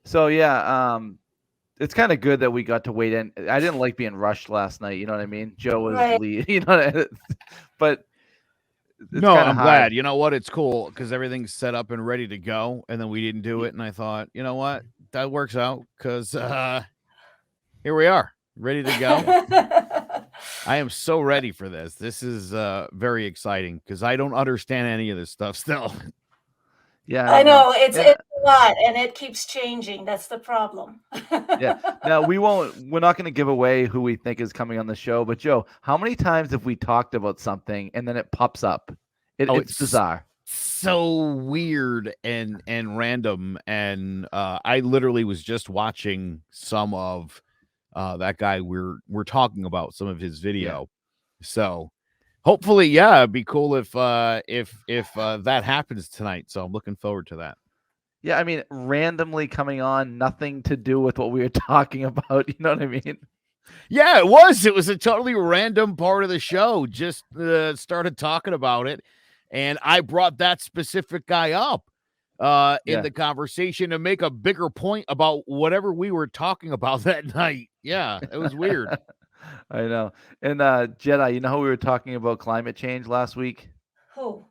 So yeah, it's kind of good that we got to wait in. I didn't like being rushed last night. You know what I mean? Joe was Right. lead. But it's No, kind of I'm glad. hard. You know what? It's cool because everything's set up and ready to go, and then we didn't do Y- it. And I thought, you know what? That works out because here we are, ready to go. Yeah, I am so ready for this. This is very exciting because I don't understand any of this stuff still. yeah, I I know. know And it's a lot, and it keeps changing. That's the problem. yeah, now we won't. We're not going to give away who we think is coming on the show. But Joe, how many times have we talked about something and then it pops up? Oh, It's it's bizarre. so weird and random. And I literally was just watching some of that guy we're talking about, some of his Yeah. video. So hopefully, yeah, it'd be cool if that happens tonight. So I'm looking forward to that. Yeah, I mean, randomly coming on, nothing to do with what we were talking about. You know what I mean? Yeah, it was. It was a totally random part of the show. Just started talking about it, and I brought that specific guy up in Yeah, the conversation to make a bigger point about whatever we were talking about that night. Yeah, it was weird. I know. And Jedi, you know how we were talking about climate change last week? Who?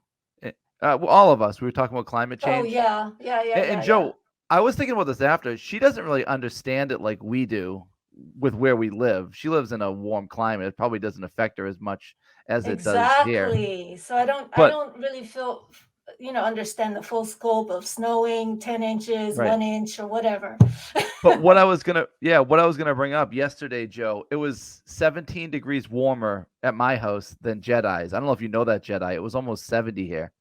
Well, all of us, we were talking about climate Oh change. yeah, yeah, yeah, And yeah, yeah. Joe, I was thinking about this after. She doesn't really understand it like we do with where we live. She lives in a warm climate. It probably doesn't affect her as much as it does here. Exactly. So I But don't really feel, understand the full scope of snowing 10 inches, right. 1 inch, or whatever. But what I was gonna bring up yesterday, Joe, it was 17 degrees warmer at my house than Jedi's. I don't know if you know that, Jedi. It was almost 70 here.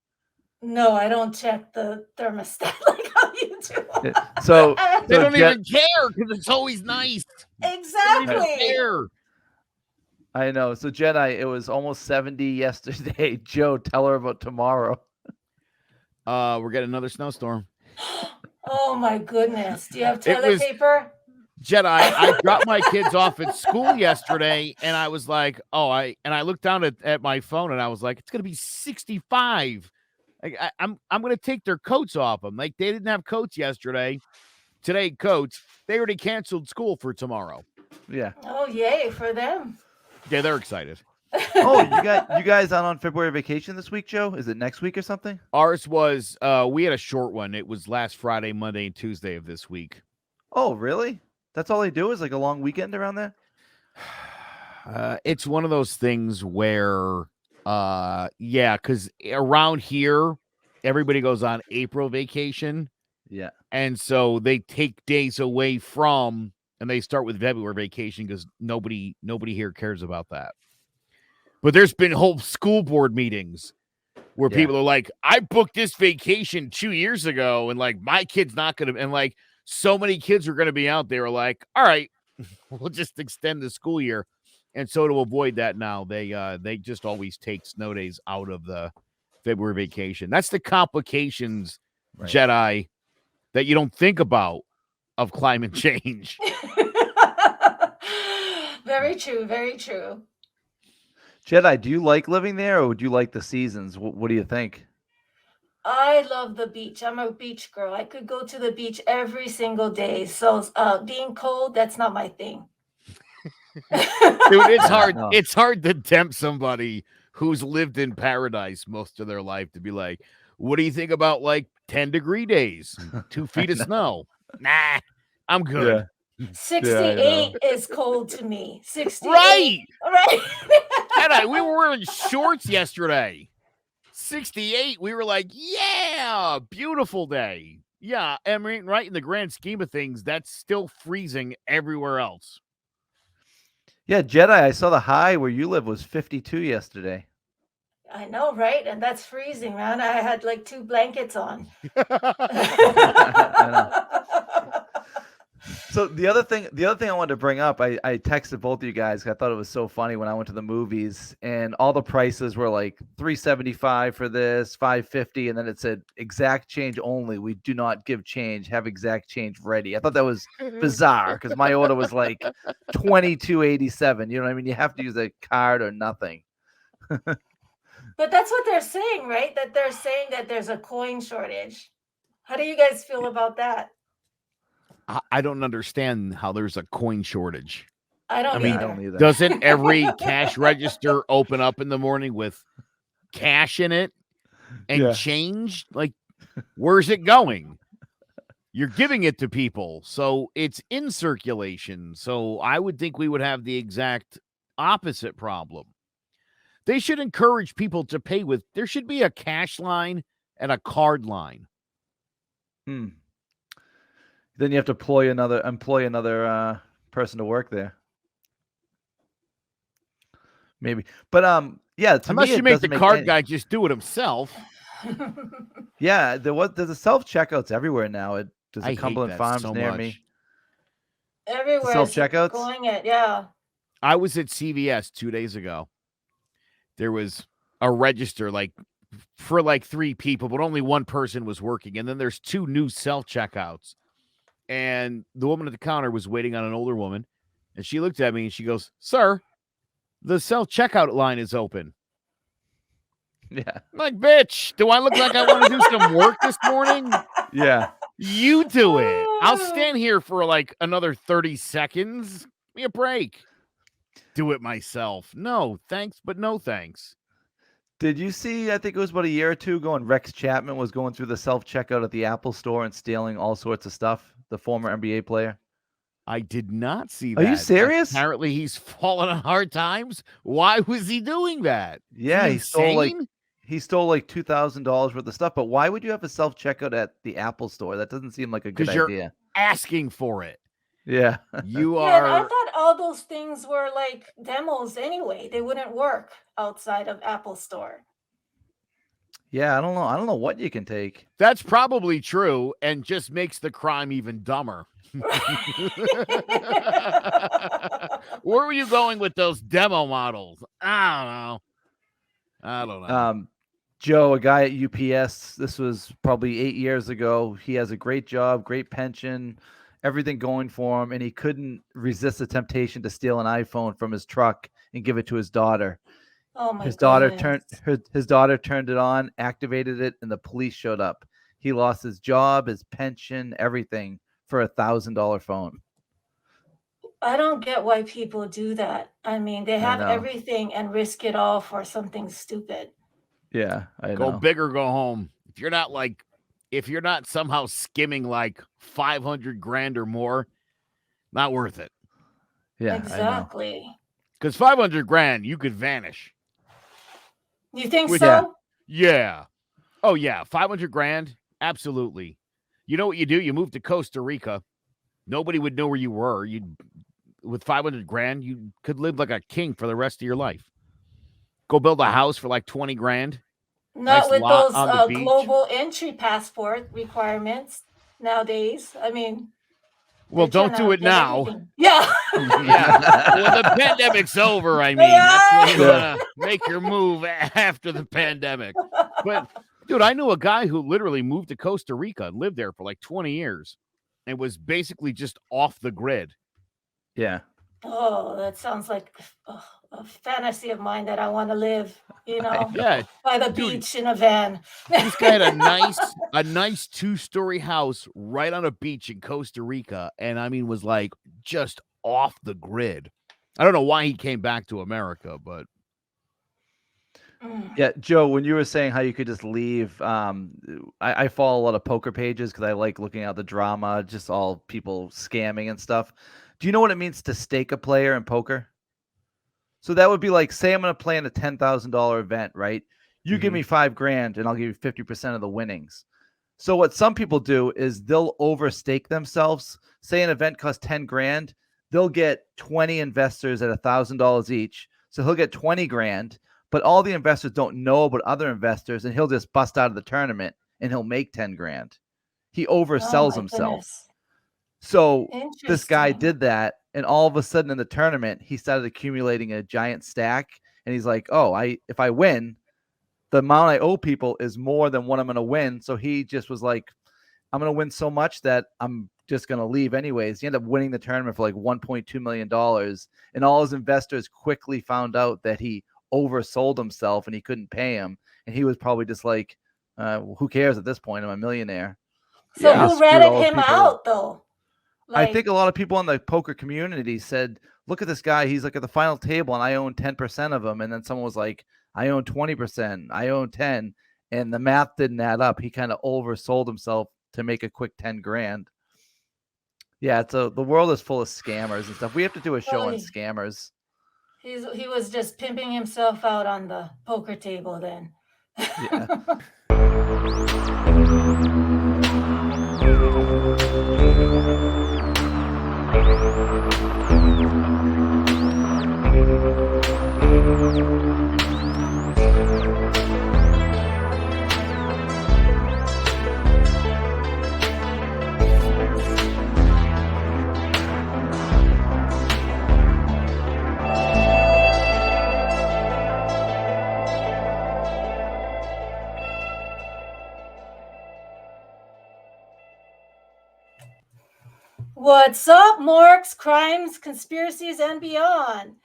No, I don't check the thermostat like how you do. So They so don't Jet even care because it's always nice. They don't even Exactly. care. I know. So Jedi, it was almost 70 yesterday. Joe, tell her about tomorrow. We're getting another snowstorm. Oh my goodness. Do you have It toilet was paper? Jedi. I dropped my kids off at school yesterday, and I was like, I looked down at my phone, and I was like, it's gonna be 65. Like, I'm gonna take their coats off them. Like they didn't have coats yesterday. Today, coats. They already canceled school for tomorrow. Yeah. Oh, yay for them. Yeah, they're excited. Oh, you guys out on February vacation this week, Joe? Is it next week or something? Ours was we had a short one. It was last Friday, Monday, and Tuesday of this week. Oh, really? That's all they do is like a long weekend around there? It's one of those things where yeah, because around here everybody goes on April vacation, Yeah. and so they take days away from, and they start with February vacation because nobody here cares about that. But there's been whole school board meetings where Yeah. people are like, I booked this vacation 2 years ago, and like my kid's not gonna, and like so many kids are gonna be out there like, all right, we'll just extend the school year. And so to avoid that now, they just always take snow days out of the February vacation. That's the complications, Right. Jedi, that you don't think about of climate change. Very true, very true. Jedi, do you like living there or do you like the seasons? What do you think? I love the beach. I'm a beach girl. I could go to the beach every single day. So being cold, that's not my thing. Dude, it's Yeah, hard. no. It's hard to tempt somebody who's lived in paradise most of their life to be like, what do you think about like 10-degree days, 2 feet of snow? Nah, I'm good. Yeah. 68 is cold to me. 68. Right. Right. Jedi, we were wearing shorts yesterday. 68, we were like, yeah, beautiful day. Yeah, I mean, right in the grand scheme of things, that's still freezing everywhere else. Yeah, Jedi, I saw the high where you live was 52 yesterday. I know, right? And that's freezing, man. I had like 2 blankets on. I know. So the other thing I wanted to bring up, I texted both of you guys. I thought it was so funny when I went to the movies and all the prices were like $375 for this, $550, and then it said exact change only. We do not give change. Have exact change ready. I thought that was bizarre because my order was like $22.87. You know what I mean? You have to use a card or nothing. But that's what they're saying, right? That they're saying that there's a coin shortage. How do you guys feel about that? I don't understand how there's a coin shortage. I don't mean, I either. don't either. Doesn't every cash register open up in the morning with cash in it and Yeah. change? Like, where's it going? You're giving it to people, so it's in circulation. So I would think we would have the exact opposite problem. They should encourage people to pay with. There should be a cash line and a card line. Then you have to employ another person to work there. Maybe, but yeah. To Unless me, you it make the doesn't card any- guy just do it himself. Yeah, there's a self checkouts everywhere now. There's I a hate Cumberland that Farms so near much. me. Everywhere. Self-checkouts? Going it, yeah. I was at CVS 2 days ago. There was a register for 3 people, but only one person was working. And then there's 2 new self-checkouts. And the woman at the counter was waiting on an older woman. And she looked at me and she goes, "Sir, the self-checkout line is open." Yeah, I'm like, bitch, do I look like I want to do some work this morning? yeah. You do it. I'll stand here for another 30 seconds. Give me a break. Do it myself. No, thanks, but no thanks. Did you see? I think it was about a year or two ago, and Rex Chapman was going through the self checkout at the Apple Store and stealing all sorts of stuff. The former NBA player. I did not see Are that. you serious? Apparently, he's fallen on hard times. Why was he doing that? Yeah, Is he he stole like $2,000 worth of stuff. But why would you have a self checkout at the Apple Store? That doesn't seem like a good 'Cause you're idea. asking for it. Yeah, You Yeah, and I are. thought all those things were like demos anyway. They wouldn't work outside of Apple Store. yeah. I don't know. I don't know what you can take. That's probably true and just makes the crime even dumber. Where were you going with those demo models? I don't know. Joe, a guy at UPS, this was probably 8 years ago. He has a great job, great pension, everything going for him, and he couldn't resist the temptation to steal an iPhone from his truck and give it to his daughter. Oh my His daughter goodness. his daughter turned it on, activated it, and the police showed up. He lost his job, his pension, everything for $1,000 phone. I don't get why people do that. I mean, they have know. everything and risk it all for something stupid. Yeah, I Go know. big or go home. If you're not somehow skimming 500 grand or more, not worth it. Yeah, I know. Exactly. Because 500 grand, you could vanish. You think Well, so? Yeah. Oh, yeah. 500 grand. Absolutely. You know what you do? You move to Costa Rica. Nobody would know where you were. With 500 grand, you could live like a king for the rest of your life. Go build a house for 20 grand. Not Nice with lot those on the beach. global entry passport requirements nowadays. I mean, Well, they're don't trying do to it get now. everything. Yeah. Yeah. When the pandemic's over, I mean, that's when you want to make your move after the pandemic. But, dude, I knew a guy who literally moved to Costa Rica and lived there for 20 years and was basically just off the grid. Yeah. Oh, that sounds like a fantasy of mine that I want to live, Yeah. by the Dude, beach in a van. This guy had a nice 2-story house right on a beach in Costa Rica, and I mean was just off the grid. I don't know why he came back to America, but Mm. Yeah, Joe, when you were saying how you could just leave, I follow a lot of poker pages because I like looking at the drama, just all people scamming and stuff. Do you know what it means to stake a player in poker? So that would be like, say I'm going to play in a $10,000 event, right? You give me $5,000 and I'll give you 50% of the winnings. So what some people do is they'll overstake themselves. Say an event costs 10 grand, they'll get 20 investors at $1,000 each. So he'll get 20 grand, but all the investors don't know about other investors, and he'll just bust out of the tournament and he'll make 10 grand. He oversells himself. Goodness. So this guy Interesting. did that, and all of a sudden in the tournament, he started accumulating a giant stack, and he's like, oh, if I win, the amount I owe people is more than what I'm going to win. So he just was like, I'm going to win so much that I'm just going to leave anyways. He ended up winning the tournament for $1.2 million, and all his investors quickly found out that he oversold himself and he couldn't pay him. And he was probably just like, who cares at this point? I'm a millionaire. So Yeah. who Screwed all ratted those him people out, though? I think a lot of people in the poker community said, look at this guy. He's like at the final table and I own 10% of him. And then someone was like, I own 20%. I own 10. And the math didn't add up. He kind of oversold himself to make a quick 10 grand. Yeah. So the world is full of scammers and stuff. We have to do a show on scammers. He was just pimping himself out on the poker table then. Yeah. What's up, Morks, crimes, conspiracies, and beyond?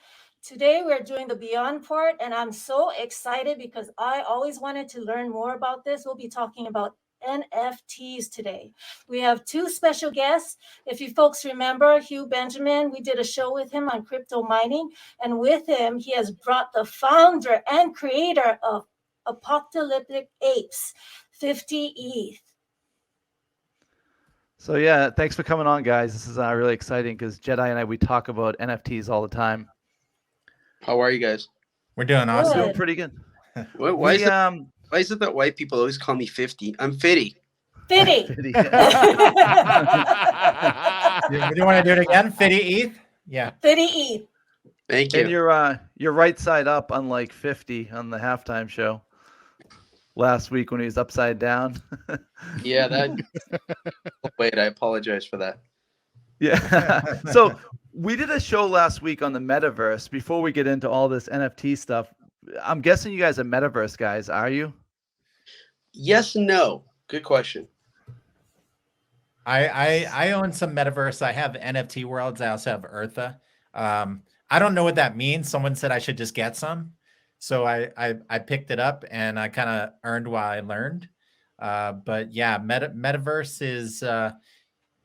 Today we're doing the beyond part, and I'm so excited because I always wanted to learn more about this. We'll be talking about NFTs today. We have two special guests. If you folks remember Hugh Benjamin, we did a show with him on crypto mining, and with him, he has brought the founder and creator of Apocalyptic Apes, Fity.eth. So yeah, thanks for coming on, guys. This is really exciting because Jetai and I, we talk about NFTs all the time. How are you guys? We're doing awesome. Good. Doing pretty good. Why is it that white people always call me 50? I'm Fity. Fity. Fity. Do you want to do it again? Fity.eth? Yeah. Fity.eth. Thank you. And you're right side up, unlike 50 on the halftime show last week when he was upside down. Yeah, that. Wait, I apologize for that. Yeah. So we did a show last week on the metaverse. Before we get into all this NFT stuff, I'm guessing you guys are metaverse guys, are you? Yes and no. Good question. I own some metaverse. I have NFT worlds. I also have Eartha. I don't know what that means. Someone said I should just get some. So I picked it up and I kind of earned while I learned. But yeah, metaverse is,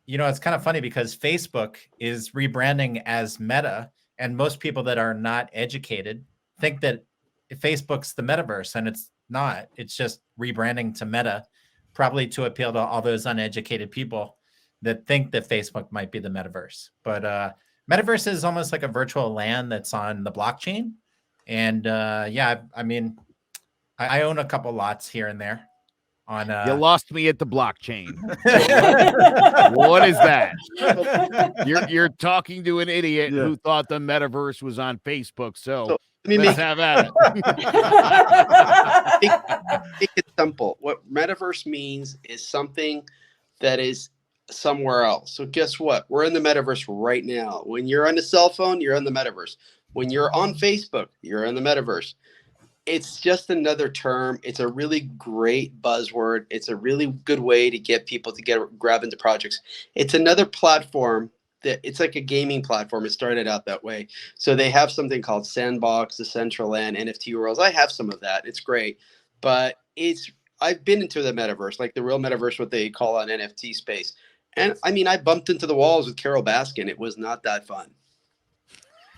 it's kind of funny because Facebook is rebranding as Meta, and most people that are not educated think that Facebook's the metaverse, and it's not. It's just rebranding to Meta, probably to appeal to all those uneducated people that think that Facebook might be the metaverse. But metaverse is almost like a virtual land that's on the blockchain. And I mean, I own a couple lots here and there. On you lost me at the blockchain. What is that? You're talking to an idiot who thought the metaverse was on Facebook. So let's have at it. Make it simple. What metaverse means is something that is somewhere else. So guess what? We're in the metaverse right now. When you're on a cell phone, you're in the metaverse. When you're on Facebook, you're in the metaverse. It's just another term. It's a really great buzzword. It's a really good way to get people to grab into projects. It's another platform that it's like a gaming platform. It started out that way. So they have something called Sandbox, Decentraland, NFT Worlds. I have some of that. It's great. But I've been into the metaverse, like the real metaverse, what they call an NFT space. And I mean, I bumped into the walls with Carol Baskin. It was not that fun.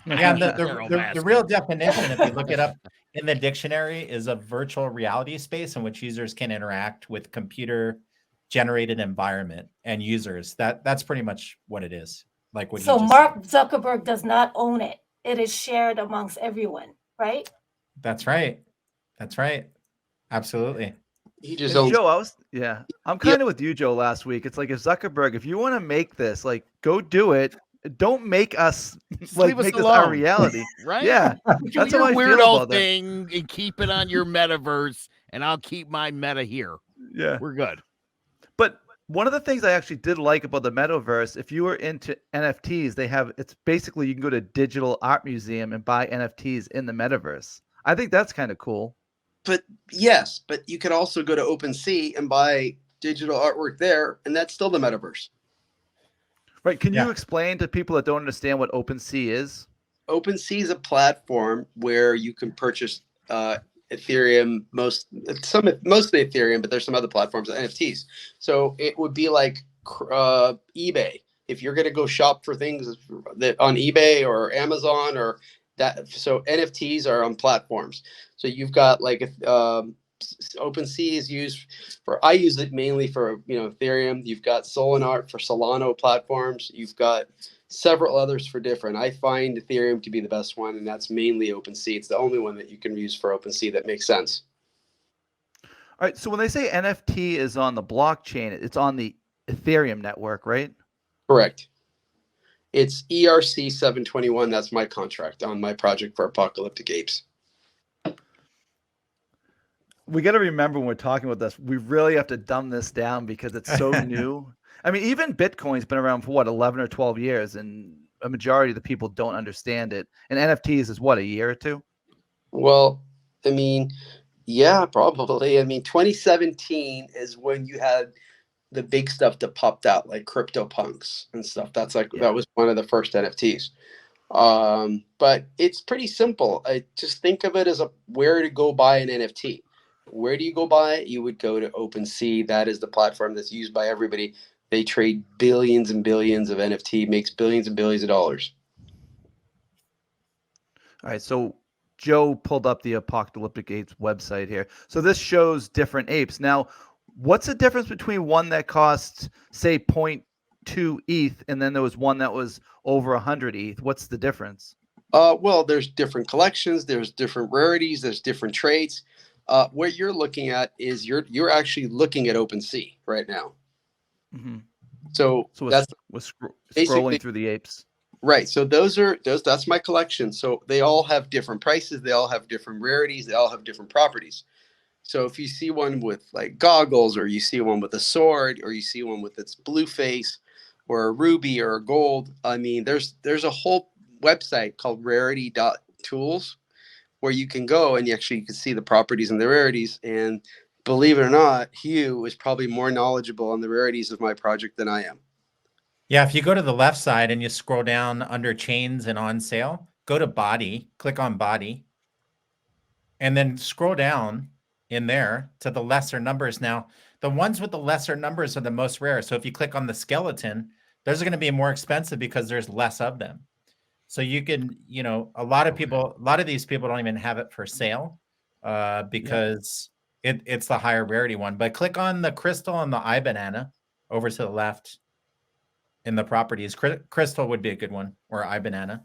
Yeah, the real definition, if you look it up in the dictionary, is a virtual reality space in which users can interact with computer-generated environment and users. That's pretty much what it is. Like what. So Mark Zuckerberg does not own it. It is shared amongst everyone, right? That's right. That's right. Absolutely. He just owns. Joe, I'm kind of with you, Joe. Last week, it's like if Zuckerberg, if you want to make this, like, go do it. Don't make us make this our reality, right? Yeah, that's your weirdo thing and keep it on your metaverse, and I'll keep my meta here. Yeah, we're good. But one of the things I actually did like about the metaverse, if you were into NFTs, it's basically you can go to Digital Art Museum and buy NFTs in the metaverse. I think that's kind of cool. But yes, but you could also go to OpenSea and buy digital artwork there, and that's still the metaverse. Right. Can you explain to people that don't understand what OpenSea is? OpenSea is a platform where you can purchase Ethereum, mostly Ethereum, but there's some other platforms, NFTs. So it would be like eBay. if you're going to go shop for things that on eBay or Amazon or that, so NFTs are on platforms. So you've got like OpenSea is used for, I use it mainly for, Ethereum. You've got Solanart for Solano platforms. You've got several others for different. I find Ethereum to be the best one, and that's mainly OpenSea. It's the only one that you can use for OpenSea that makes sense. All right. So when they say NFT is on the blockchain, it's on the Ethereum network, right? Correct. It's ERC 721. That's my contract on my project for Apocalyptic Apes. We got to remember when we're talking about this, we really have to dumb this down because it's so new. I mean, even Bitcoin's been around for what, 11 or 12 years, and a majority of the people don't understand it. And NFTs is what, a year or two? Well, I mean, yeah, probably. I mean, 2017 is when you had the big stuff that popped out, like CryptoPunks and stuff. That's like, that was one of the first NFTs. But it's pretty simple. I just think of it as where to go buy an NFT. Where do you go buy it? You would go to OpenSea. That is the platform that's used by everybody. They trade billions and billions of NFT, makes billions and billions of dollars. All right. So Joe pulled up the Apocalyptic Apes website here. So this shows different apes. Now, what's the difference between one that costs, say, 0.2 ETH, and then there was one that was over 100 ETH? What's the difference? Well, there's different collections. There's different rarities. There's different traits. What you're looking at is you're actually looking at OpenSea right now. Mm-hmm. So that's scrolling through the apes. Right. So that's my collection. So they all have different prices. They all have different rarities. They all have different properties. So if you see one with like goggles, or you see one with a sword, or you see one with its blue face, or a ruby or a gold, I mean, there's a whole website called rarity.tools where you can go and you can see the properties and the rarities. And believe it or not, Hugh is probably more knowledgeable on the rarities of my project than I am. Yeah, if you go to the left side and you scroll down under chains and on sale, go to body, click on body, and then scroll down in there to the lesser numbers. Now, the ones with the lesser numbers are the most rare. So if you click on the skeleton, those are going to be more expensive because there's less of them. So you can, a lot of these people don't even have it for sale because it's the higher rarity one. But click on the crystal and the eye banana over to the left in the properties. Crystal would be a good one, or eye banana.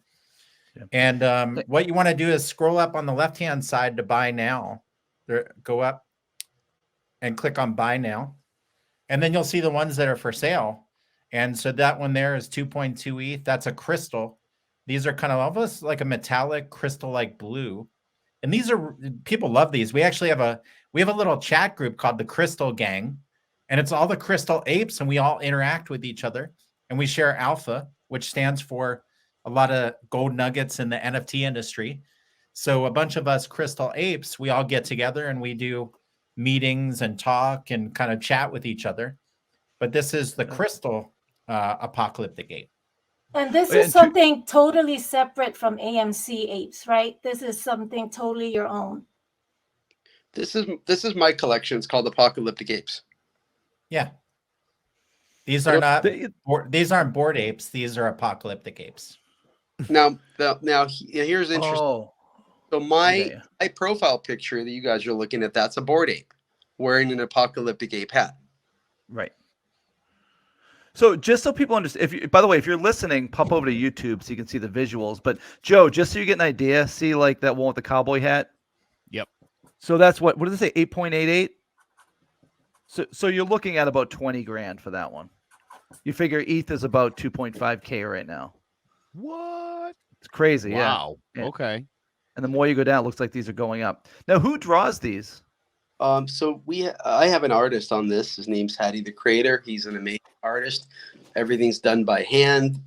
Yeah. And what you want to do is scroll up on the left-hand side to buy now. Go up and click on buy now. And then you'll see the ones that are for sale. And so that one there is 2.2 ETH. That's a crystal. These are kind of almost like a metallic crystal-like blue. And these are, people love these. We actually have a little chat group called the Crystal Gang. And it's all the crystal apes, and we all interact with each other. And we share alpha, which stands for a lot of gold nuggets in the NFT industry. So a bunch of us crystal apes, we all get together and we do meetings and talk and kind of chat with each other. But this is the crystal apocalyptic ape. And this is something totally separate from AMC apes, right? This is something totally your own. This is my collection. It's called Apocalyptic Apes. Yeah. These are these aren't bored apes. These are apocalyptic apes. Now here's interesting. Oh. So my profile picture that you guys are looking at, that's a bored ape wearing an apocalyptic ape hat. Right. So just so people understand, by the way, if you're listening, pop over to YouTube so you can see the visuals. But Joe, just so you get an idea, see like that one with the cowboy hat? Yep. So that's what does it say? 8.88? So you're looking at about 20 grand for that one. You figure ETH is about 2.5K right now. What? It's crazy. Wow. Yeah. Okay. And the more you go down, it looks like these are going up. Now, who draws these? So I have an artist on this. His name's Hattie the Creator. He's an amazing artist. Everything's done by hand.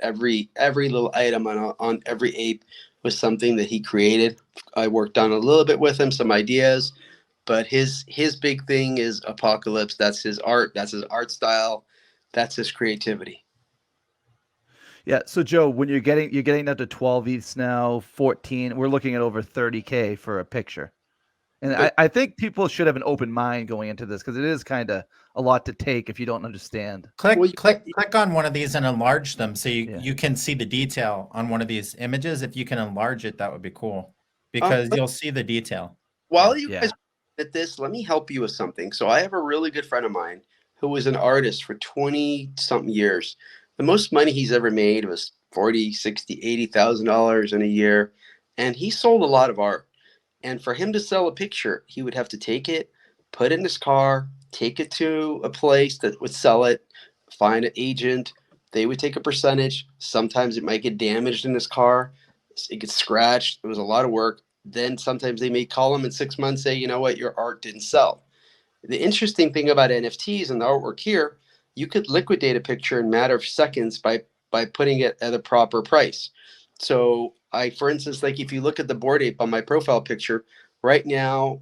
Every little item on every ape was something that he created. I worked on a little bit with him, some ideas, but his big thing is apocalypse. That's his art. That's his art style. That's his creativity. Yeah. So Joe, when you're getting up to 12 ETHs now, 14, we're looking at over 30K for a picture. And I think people should have an open mind going into this because it is kind of a lot to take if you don't understand. Click Well, click on one of these and enlarge them so Yeah. you can see the detail on one of these images. If you can enlarge it, that would be cool because you'll see the detail. While you Yeah. guys are at this, let me help you with something. So I have a really good friend of mine who was an artist for 20 something years. The most money he's ever made was 40, 60, $80,000 in a year. And he sold a lot of art. And for him to sell a picture, he would have to take it, put it in his car, take it to a place that would sell it, find an agent. They would take a percentage. Sometimes it might get damaged in his car. It gets scratched. It was a lot of work. Then sometimes they may call him in 6 months, say, you know what, your art didn't sell. The interesting thing about NFTs and the artwork here, you could liquidate a picture in a matter of seconds by putting it at a proper price. So for instance, like if you look at the Bored Ape on my profile picture, right now,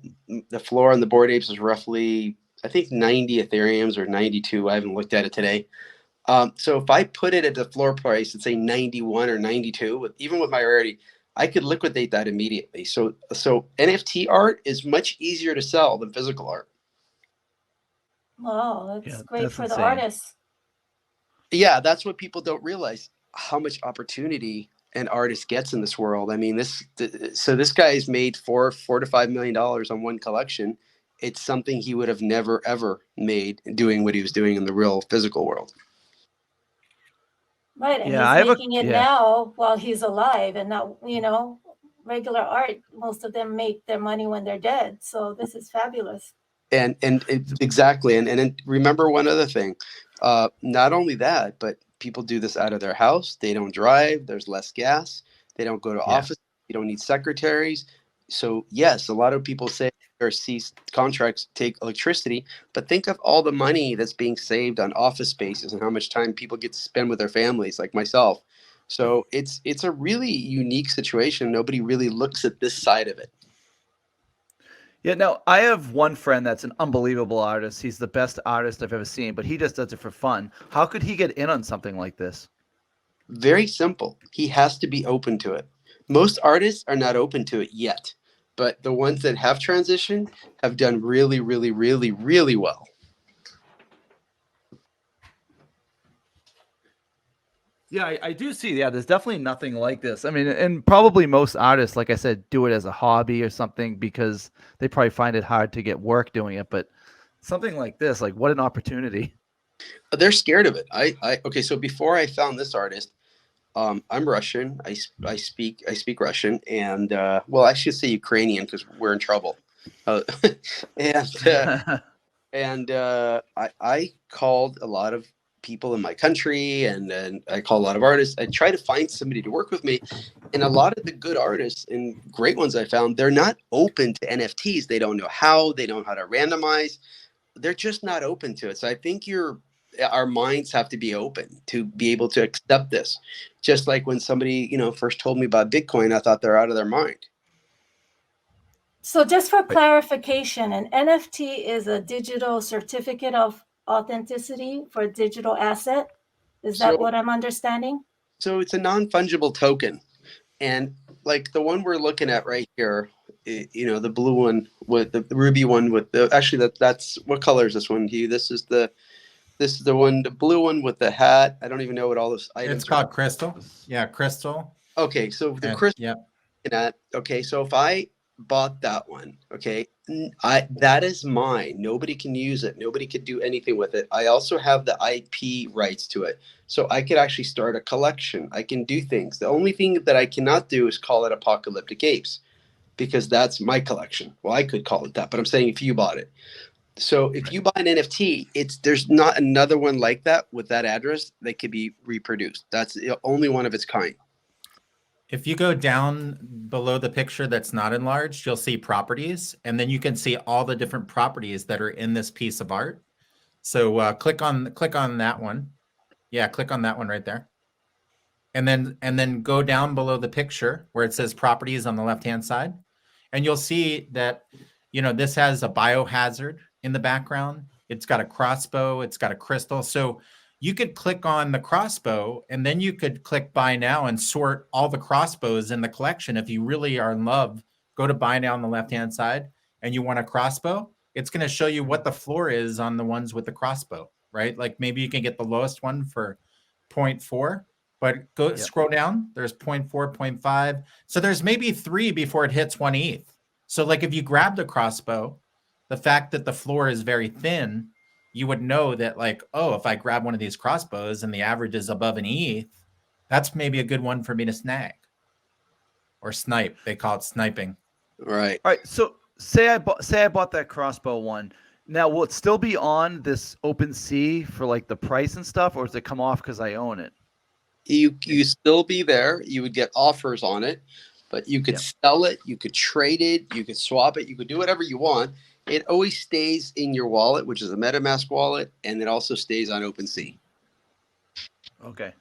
the floor on the Bored Apes is roughly, I think 90 Ethereums or 92. I haven't looked at it today. So if I put it at the floor price and say 91 or 92, even with my rarity, I could liquidate that immediately. So NFT art is much easier to sell than physical art. Wow, that's Yeah, great that's for the insane. artists. Yeah, that's what people don't realize, how much opportunity an artist gets in this world. I mean, this guy's made $4 to $5 million on one collection. It's something he would have never ever made doing what he was doing in the real physical world. Right, and Yeah, I he's have a- making it yeah. now while he's alive, and not, regular art. Most of them make their money when they're dead. So this is fabulous. And exactly. And remember one other thing. Not only that, but people do this out of their house. They don't drive. There's less gas. They don't go to office. You don't need secretaries. So yes, a lot of people say or cease contracts take electricity, but think of all the money that's being saved on office spaces and how much time people get to spend with their families, like myself. So it's a really unique situation. Nobody really looks at this side of it. Yeah, no, I have one friend that's an unbelievable artist. He's the best artist I've ever seen, but he just does it for fun. How could he get in on something like this? Very simple. He has to be open to it. Most artists are not open to it yet, but the ones that have transitioned have done really, really, really, really well. Yeah, I do see. Yeah, there's definitely nothing like this. I mean, and probably most artists, like I said, do it as a hobby or something because they probably find it hard to get work doing it. But something like this, like what an opportunity. They're scared of it. Okay, so before I found this artist, I'm Russian. I speak Russian, and well, I should say Ukrainian because we're in trouble. And I called a lot of people in my country, and I call a lot of artists. I try to find somebody to work with me, and a lot of the good artists and great ones I found, they're not open to NFTs. They don't know how. They don't know how to randomize. They're just not open to it. So I think our minds have to be open to be able to accept this. Just like when somebody, first told me about Bitcoin, I thought they're out of their mind. So just for clarification, an NFT is a digital certificate of authenticity for a digital asset. Is that what I'm understanding? So it's a non-fungible token. And like the one we're looking at right here, the blue one with the ruby one with that's what color is this one, Hugh? This is the one, the blue one with the hat. I don't even know what all those items It's called crystal. Yeah, crystal. Okay, so the crystal. Yeah. Okay, so if I bought that one, okay, that is mine. Nobody can use it. Nobody could do anything with it. I also have the IP rights to it, so I could actually start a collection. I can do things. The only thing that I cannot do is call it Apocalyptic Apes, because that's my collection. Well, I could call it that, but I'm saying if you bought it. So if you buy an NFT, there's not another one like that with that address that could be reproduced. That's the only one of its kind. If you go down below the picture that's not enlarged, you'll see properties, and then you can see all the different properties that are in this piece of art. So click on that one. Yeah, click on that one right there. And then go down below the picture where it says properties on the left-hand side. And you'll see that, this has a biohazard in the background. It's got a crossbow. It's got a crystal. So you could click on the crossbow, and then you could click buy now and sort all the crossbows in the collection. If you really are in love, go to buy now on the left-hand side, and you want a crossbow, it's going to show you what the floor is on the ones with the crossbow, right? Like maybe you can get the lowest one for 0.4, but go scroll down. There's 0.4, 0.5. So there's maybe 3 before it hits 1 ETH. So like if you grab the crossbow, the fact that the floor is very thin, you would know that like, oh, if I grab one of these crossbows and the average is above an ETH, that's maybe a good one for me to snag or snipe. They call it sniping. Right. All right. So say I bought that crossbow one. Now, will it still be on this OpenSea for like the price and stuff, or does it come off because I own it? You still be there. You would get offers on it, but you could sell it, you could trade it, you could swap it, you could do whatever you want. It always stays in your wallet, which is a MetaMask wallet, and it also stays on OpenSea. Okay.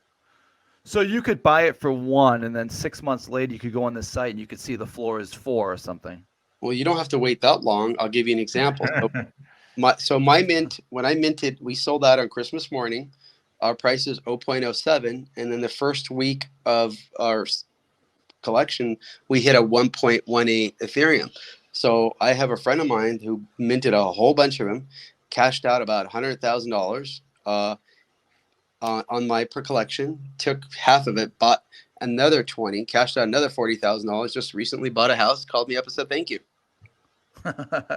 So you could buy it for 1, and then 6 months later you could go on the site and you could see the floor is 4 or something. Well, you don't have to wait that long. I'll give you an example. My mint, when I minted, we sold out on Christmas morning. Our price is 0.07, and then the first week of our collection, we hit a 1.18 Ethereum. So I have a friend of mine who minted a whole bunch of them, cashed out about $100,000 on my per collection, took half of it, bought another 20, cashed out another $40,000, just recently bought a house, called me up and said thank you.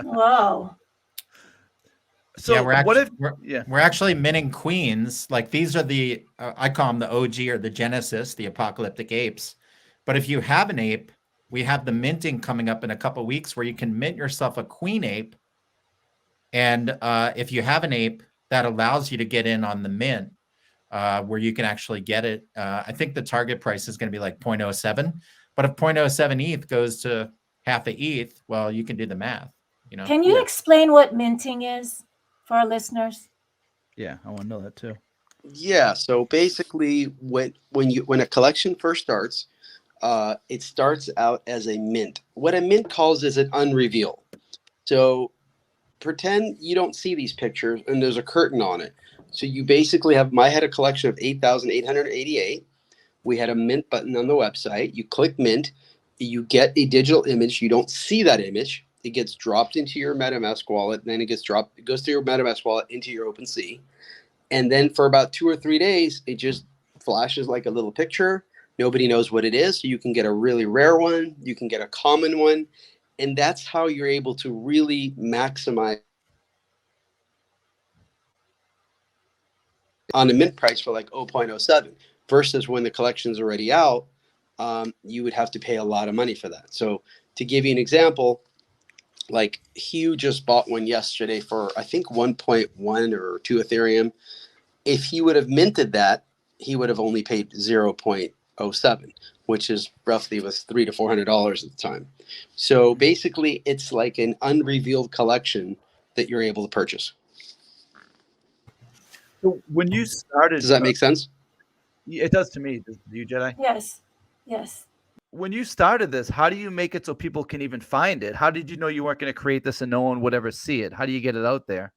Wow. So yeah, we're actually minting queens. Like these are the I call them the OG or the Genesis, the apocalyptic apes. But if you have an ape, we have the minting coming up in a couple of weeks where you can mint yourself a queen ape. And if you have an ape, that allows you to get in on the mint, where you can actually get it. I think the target price is going to be like 0.07. But if 0.07 ETH goes to half a ETH, well, you can do the math. You know. Can you explain what minting is for our listeners? Yeah, I want to know that too. Yeah. So basically, when a collection first starts, it starts out as a mint. What a mint calls is an unreveal. So pretend you don't see these pictures and there's a curtain on it. So you basically I had a collection of 8,888. We had a mint button on the website. You click mint, you get a digital image. You don't see that image. It gets dropped into your MetaMask wallet. Then it goes through your MetaMask wallet into your OpenSea. And then for about 2 or 3 days, it just flashes like a little picture. Nobody knows what it is. So you can get a really rare one. You can get a common one. And that's how you're able to really maximize on the mint price for like 0.07 versus when the collection's already out, you would have to pay a lot of money for that. So to give you an example, like Hugh just bought one yesterday for I think 1.1 or 2 Ethereum. If he would have minted that, he would have only paid 0.07, which is roughly was $300 to $400 at the time. So basically, it's like an unrevealed collection that you're able to purchase. So when you started, does that make sense? It does to me. Do you, Jetai? Yes. Yes. When you started this, how do you make it so people can even find it? How did you know you weren't going to create this and no one would ever see it? How do you get it out there?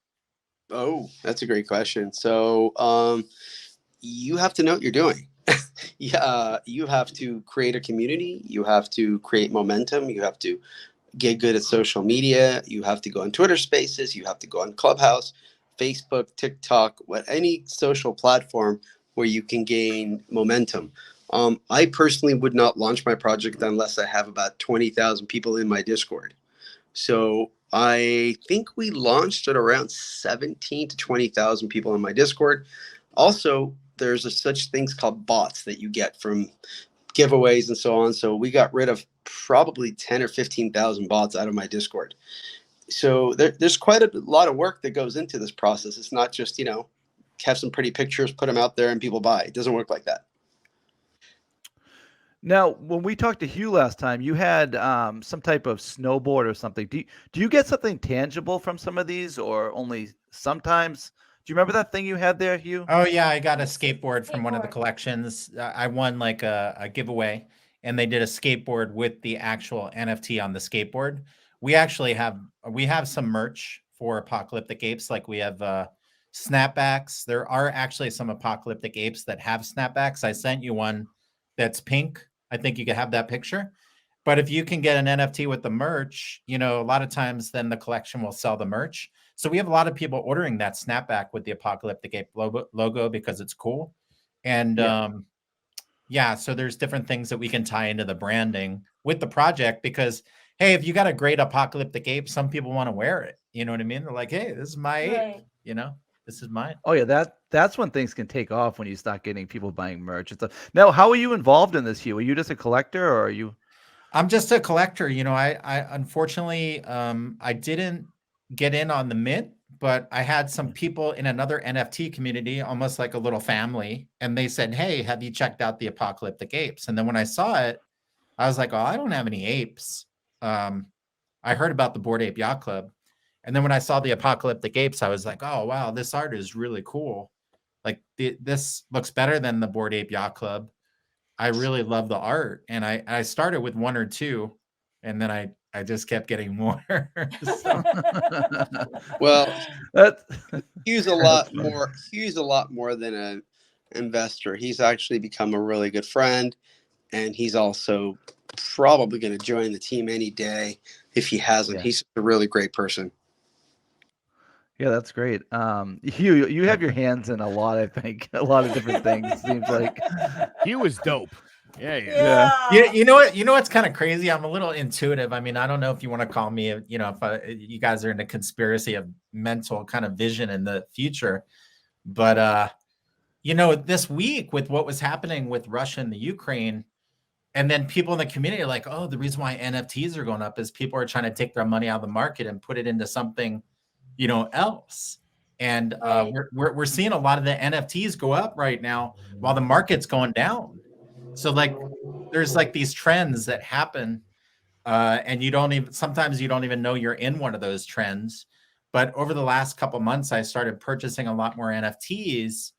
Oh, that's a great question. So you have to know what you're doing. Yeah, you have to create a community. You have to create momentum. You have to get good at social media. You have to go on Twitter Spaces. You have to go on Clubhouse, Facebook, TikTok, any social platform where you can gain momentum. I personally would not launch my project unless I have about 20,000 people in my Discord. So I think we launched at around 17 to 20,000 people in my Discord. Also, there's such things called bots that you get from giveaways and so on. So we got rid of probably 10 or 15,000 bots out of my Discord. So there's quite a lot of work that goes into this process. It's not just, have some pretty pictures, put them out there and people buy. It doesn't work like that. Now, when we talked to Hugh last time, you had some type of snowboard or something. Do you get something tangible from some of these, or only sometimes? Do you remember that thing you had there, Hugh? Oh yeah, I got a skateboard from one of the collections. I won like a giveaway, and they did a skateboard with the actual NFT on the skateboard. We actually have some merch for Apocalyptic Apes. Like we have snapbacks. There are actually some Apocalyptic Apes that have snapbacks. I sent you one that's pink. I think you could have that picture. But if you can get an NFT with the merch, you know, a lot of times then the collection will sell the merch. So we have a lot of people ordering that snapback with the Apocalyptic Ape logo because it's cool. And yeah, so there's different things that we can tie into the branding with the project because, hey, if you got a great Apocalyptic Ape, some people want to wear it. You know what I mean? They're like, hey, this is my ape. Right. You know, this is mine. Oh yeah, that's when things can take off when you start getting people buying merch. Now, how are you involved in this, Hugh? Are you just a collector, or are you? I'm just a collector. You know, I unfortunately, I didn't get in on the mint, but I had some people in another NFT community, almost like a little family, and they said, "Hey, have you checked out the Apocalyptic Apes?" And then when I saw it, I was like, "Oh, I don't have any apes." I heard about the Bored Ape Yacht Club, and then when I saw the Apocalyptic Apes, I was like, "Oh, wow, this art is really cool. Like this looks better than the Bored Ape Yacht Club." I really love the art, and I started with 1 or 2, and then I just kept getting more. So, Well, That's Hugh's a lot more. Hugh's a lot more than an investor. He's actually become a really good friend, and he's also probably going to join the team any day if he hasn't. Yeah. He's a really great person. Yeah, that's great. Hugh, you have your hands in a lot, I think, a lot of different things. Seems like. He was dope. Yeah. Yeah. you know what? You know what's kind of crazy? I'm a little intuitive. I mean, I don't know if you want to call me, you know, if you guys are in a conspiracy of mental kind of vision in the future, but you know, this week with what was happening with Russia and the Ukraine, and then people in the community are like, oh, the reason why NFTs are going up is people are trying to take their money out of the market and put it into something, you know, else. And Right. we're seeing a lot of the NFTs go up right now while the market's going down. So like there's like these trends that happen, and sometimes you don't even know you're in one of those trends. But over the last couple months, I started purchasing a lot more NFTs.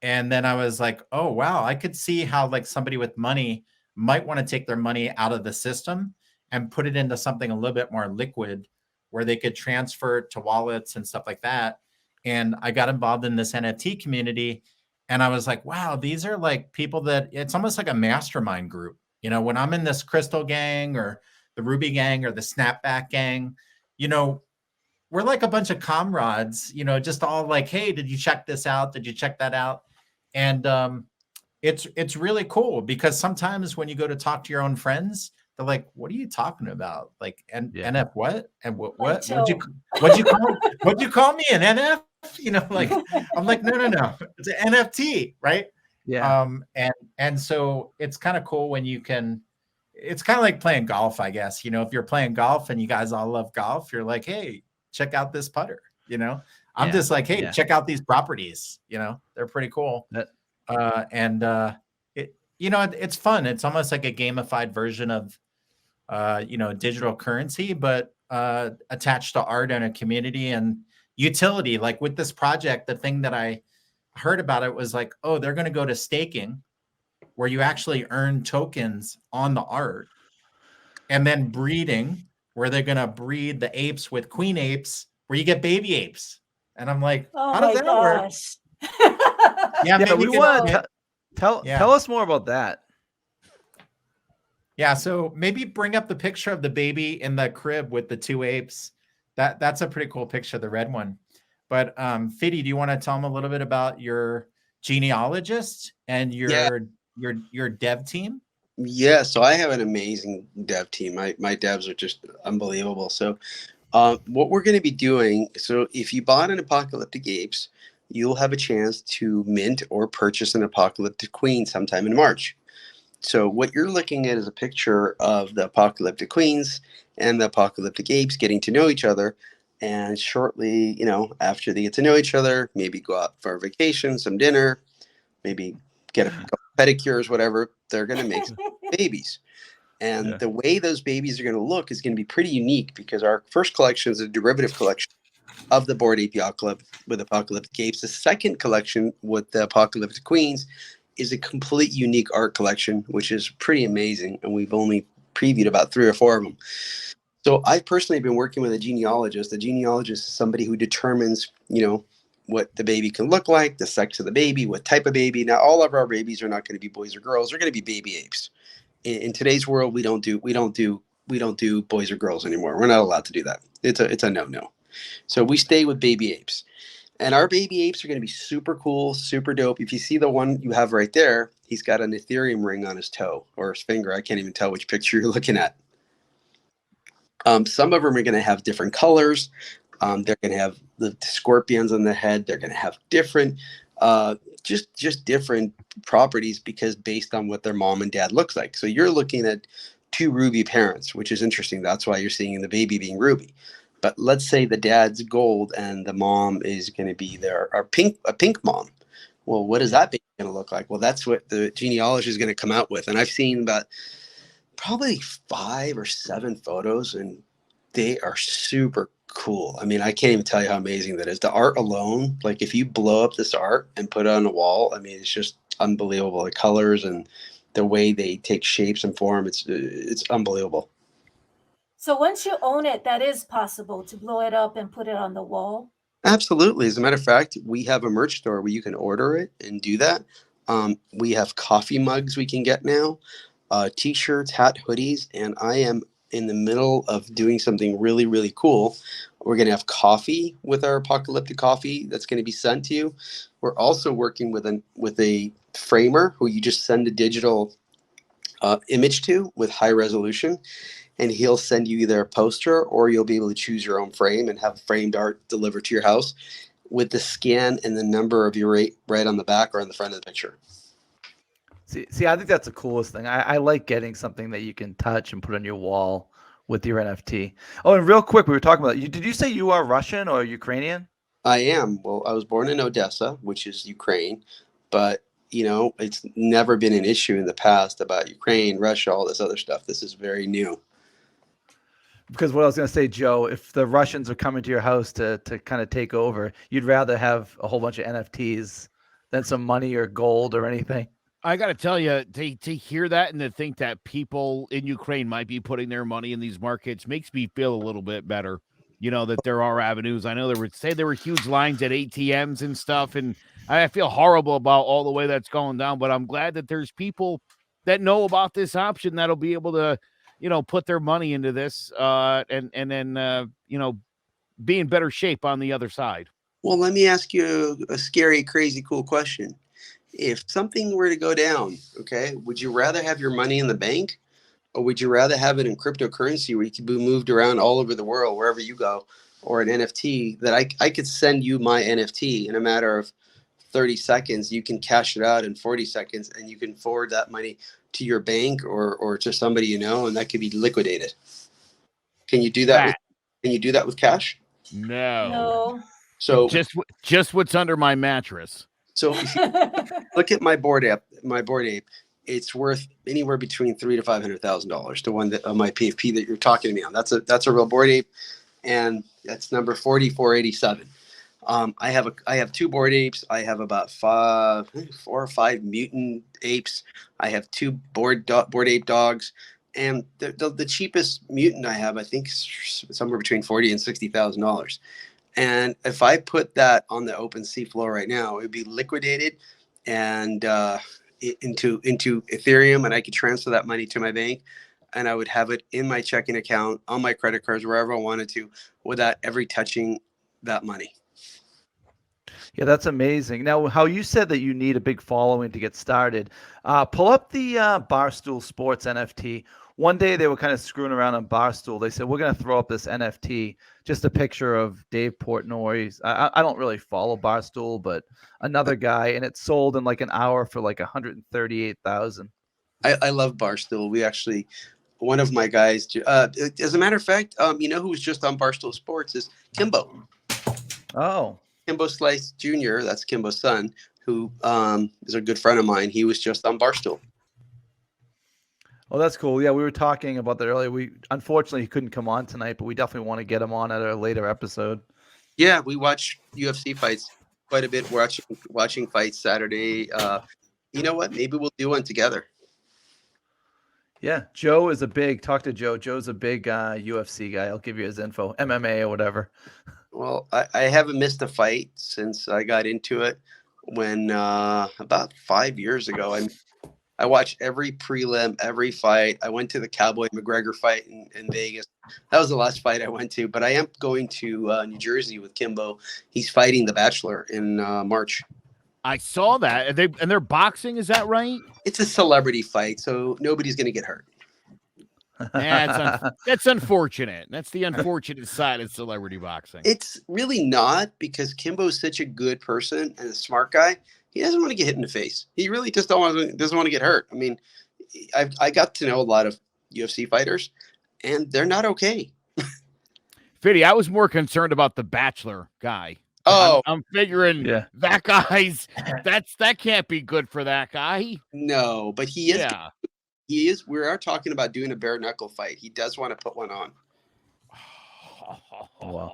And then I was like, oh wow, I could see how like somebody with money might want to take their money out of the system and put it into something a little bit more liquid where they could transfer it to wallets and stuff like that. And I got involved in this NFT community, and I was like, wow, these are like people that it's almost like a mastermind group. You know, when I'm in this Crystal gang or the Ruby gang or the Snapback gang, you know, we're like a bunch of comrades, you know, just all like, hey, did you check this out? Did you check that out? And it's really cool because sometimes when you go to talk to your own friends, they're like, what are you talking about? Like, NF what? And what what'd you call me an NF? You know, like I'm like, no. It's an NFT, right? Yeah. And so it's kind of cool when you can, it's kind of like playing golf, I guess. You know, if you're playing golf and you guys all love golf, you're like, hey, check out this putter, you know. I'm just like, hey, check out these properties, you know, they're pretty cool. It, you know, it's fun. It's almost like a gamified version of you know, digital currency, but attached to art and a community and utility. Like with this project, the thing that I heard about it was like, oh, they're going to go to staking where you actually earn tokens on the art, and then breeding where they're going to breed the apes with queen apes where you get baby apes. And I'm like, Oh how my does that work? gosh. Yeah, maybe we want to tell us more about that. Yeah, so maybe bring up the picture of the baby in the crib with the 2 apes. That's a pretty cool picture, the red one. But Fity, do you want to tell them a little bit about your genealogist and your dev team? Yeah, so I have an amazing dev team. My devs are just unbelievable. So what we're going to be doing, so if you bought an Apocalyptic Apes, you'll have a chance to mint or purchase an Apocalyptic Queen sometime in March. So what you're looking at is a picture of the Apocalyptic Queens and the Apocalyptic Apes getting to know each other. And shortly, you know, after they get to know each other, maybe go out for a vacation, some dinner, maybe get a couple pedicures, whatever, they're going to make some babies. And the way those babies are going to look is going to be pretty unique because our first collection is a derivative collection of the Bored Ape Yacht Club with Apocalyptic Apes. The second collection with the Apocalyptic Queens is a complete unique art collection, which is pretty amazing. And we've only previewed about 3 or 4 of them. So I've personally been working with a genealogist. The genealogist is somebody who determines, you know, what the baby can look like, the sex of the baby, what type of baby. Now, all of our babies are not going to be boys or girls. They're going to be baby apes. in today's world, we don't do boys or girls anymore. We're not allowed to do that. It's a no. So we stay with baby apes. And our baby apes are going to be super cool, super dope. If you see the one you have right there, he's got an Ethereum ring on his toe or his finger. I can't even tell which picture you're looking at. Some of them are going to have different colors. They're going to have the scorpions on the head. They're going to have different, just different properties because based on what their mom and dad looks like. So you're looking at two ruby parents, which is interesting. That's why you're seeing the baby being ruby. But let's say the dad's gold and the mom is going to be a pink mom. Well, what is that baby going to look like? Well, that's what the genealogy is going to come out with. And I've seen about probably 5 or 7 photos, and they are super cool. I mean, I can't even tell you how amazing that is. The art alone, like if you blow up this art and put it on a wall, I mean, it's just unbelievable. The colors and the way they take shapes and form, it's unbelievable. So once you own it, that is possible to blow it up and put it on the wall? Absolutely. As a matter of fact, we have a merch store where you can order it and do that. We have coffee mugs we can get now, t-shirts, hat, hoodies, and I am in the middle of doing something really, really cool. We're going to have coffee with our apocalyptic coffee that's going to be sent to you. We're also working with a framer who you just send a digital image to with high resolution. And he'll send you either a poster or you'll be able to choose your own frame and have framed art delivered to your house with the scan and the number of your rate right on the back or on the front of the picture. See, I think that's the coolest thing. I like getting something that you can touch and put on your wall with your NFT. Oh, and real quick, we were talking about you. Did you say you are Russian or Ukrainian? I am. Well, I was born in Odessa, which is Ukraine, but it's never been an issue in the past about Ukraine, Russia, all this other stuff. This is very new. Because what I was going to say, Joe, if the Russians are coming to your house to kind of take over, you'd rather have a whole bunch of NFTs than some money or gold or anything. I got to tell you, to hear that and to think that people in Ukraine might be putting their money in these markets makes me feel a little bit better. That there are avenues. I know there were huge lines at ATMs and stuff, and I feel horrible about all the way that's going down. But I'm glad that there's people that know about this option that'll be able to put their money into this and then, be in better shape on the other side. Well, let me ask you a scary, crazy, cool question. If something were to go down, okay, would you rather have your money in the bank or would you rather have it in cryptocurrency where you could be moved around all over the world, wherever you go, or an NFT that I could send you my NFT in a matter of 30 seconds, you can cash it out in 40 seconds and you can forward that money to your bank or to somebody and that could be liquidated. Can you do that? Can you do that with cash? No. So just what's under my mattress. So if you look at my board ape, it's worth anywhere between $300,000 to $500,000 to one that my PFP that you're talking to me on. That's a real board ape, and that's number 4487. I have 2 board apes. I have about 4 or 5 mutant apes. I have 2 board ape dogs, and the cheapest mutant I have, I think, is somewhere between $40,000 and $60,000. And if I put that on the open sea floor right now, it would be liquidated and into Ethereum, and I could transfer that money to my bank, and I would have it in my checking account, on my credit cards, wherever I wanted to, without ever touching that money. Yeah, that's amazing. Now, how you said that you need a big following to get started, pull up the Barstool Sports NFT. One day they were kind of screwing around on Barstool. They said, we're going to throw up this NFT, just a picture of Dave Portnoy. I don't really follow Barstool, but another guy, and it sold in like an hour for like $138,000. I love Barstool. We actually, one of my guys, as a matter of fact, who was just on Barstool Sports is Kimbo. Oh. Kimbo Slice Jr., that's Kimbo's son, who is a good friend of mine. He was just on Barstool. Oh, that's cool. Yeah, we were talking about that earlier. Unfortunately, he couldn't come on tonight, but we definitely want to get him on at a later episode. Yeah, we watch UFC fights quite a bit. Watching fights Saturday. You know what? Maybe we'll do one together. Yeah, Joe is talk to Joe. Joe's a big UFC guy. I'll give you his info, MMA or whatever. Well, I haven't missed a fight since I got into it when about 5 years ago. I watch every prelim, every fight. I went to the Cowboy McGregor fight in Vegas. That was the last fight I went to, but I am going to New Jersey with Kimbo. He's fighting The Bachelor in March. I saw that. And they're boxing, is that right? It's a celebrity fight, so nobody's going to get hurt. Yeah, that's unfortunate. That's the unfortunate side of celebrity boxing. It's really not, because Kimbo's such a good person and a smart guy. He doesn't want to get hit in the face. He really just doesn't want to get hurt. I mean, I got to know a lot of UFC fighters, and they're not okay. Fity, I was more concerned about the Bachelor guy. Oh, I'm figuring that guy's that can't be good for that guy. No, but he is. Yeah. He is. We are talking about doing a bare knuckle fight. He does want to put one on. Oh, wow.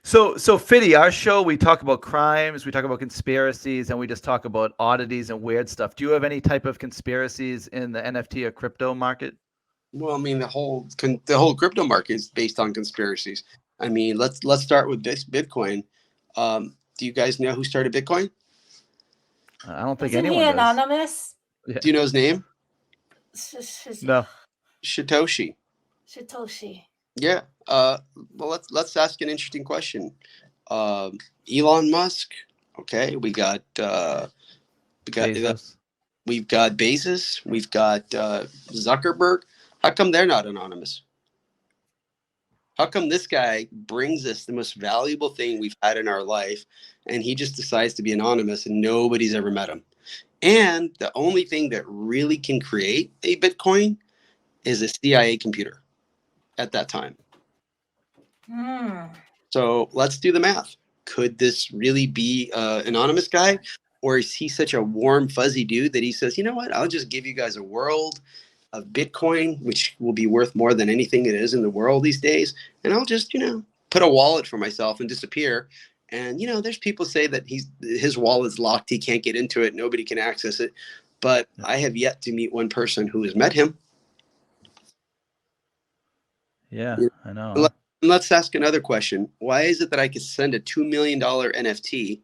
So Fity, our show, we talk about crimes, we talk about conspiracies, and we just talk about oddities and weird stuff. Do you have any type of conspiracies in the NFT or crypto market? Well, I mean, the whole crypto market is based on conspiracies. I mean, let's start with this Bitcoin. Do you guys know who started Bitcoin? I don't think Isn't anyone he does. anonymous? Yeah. Do you know his name? No. Satoshi. Yeah. Well, let's ask an interesting question. Elon Musk. Okay, we got Bezos. we've got Bezos. We've got Zuckerberg. How come they're not anonymous? How come this guy brings us the most valuable thing we've had in our life, and he just decides to be anonymous and nobody's ever met him? And the only thing that really can create a Bitcoin is a CIA computer at that time. So let's do the math. Could this really be an anonymous guy? Or is he such a warm, fuzzy dude that he says, you know what, I'll just give you guys a world of Bitcoin, which will be worth more than anything it is in the world these days. And I'll just, put a wallet for myself and disappear. And, there's people say that his wallet's locked. He can't get into it. Nobody can access it. But I have yet to meet one person who has met him. Yeah, I know. Let's ask another question. Why is it that I could send a $2 million NFT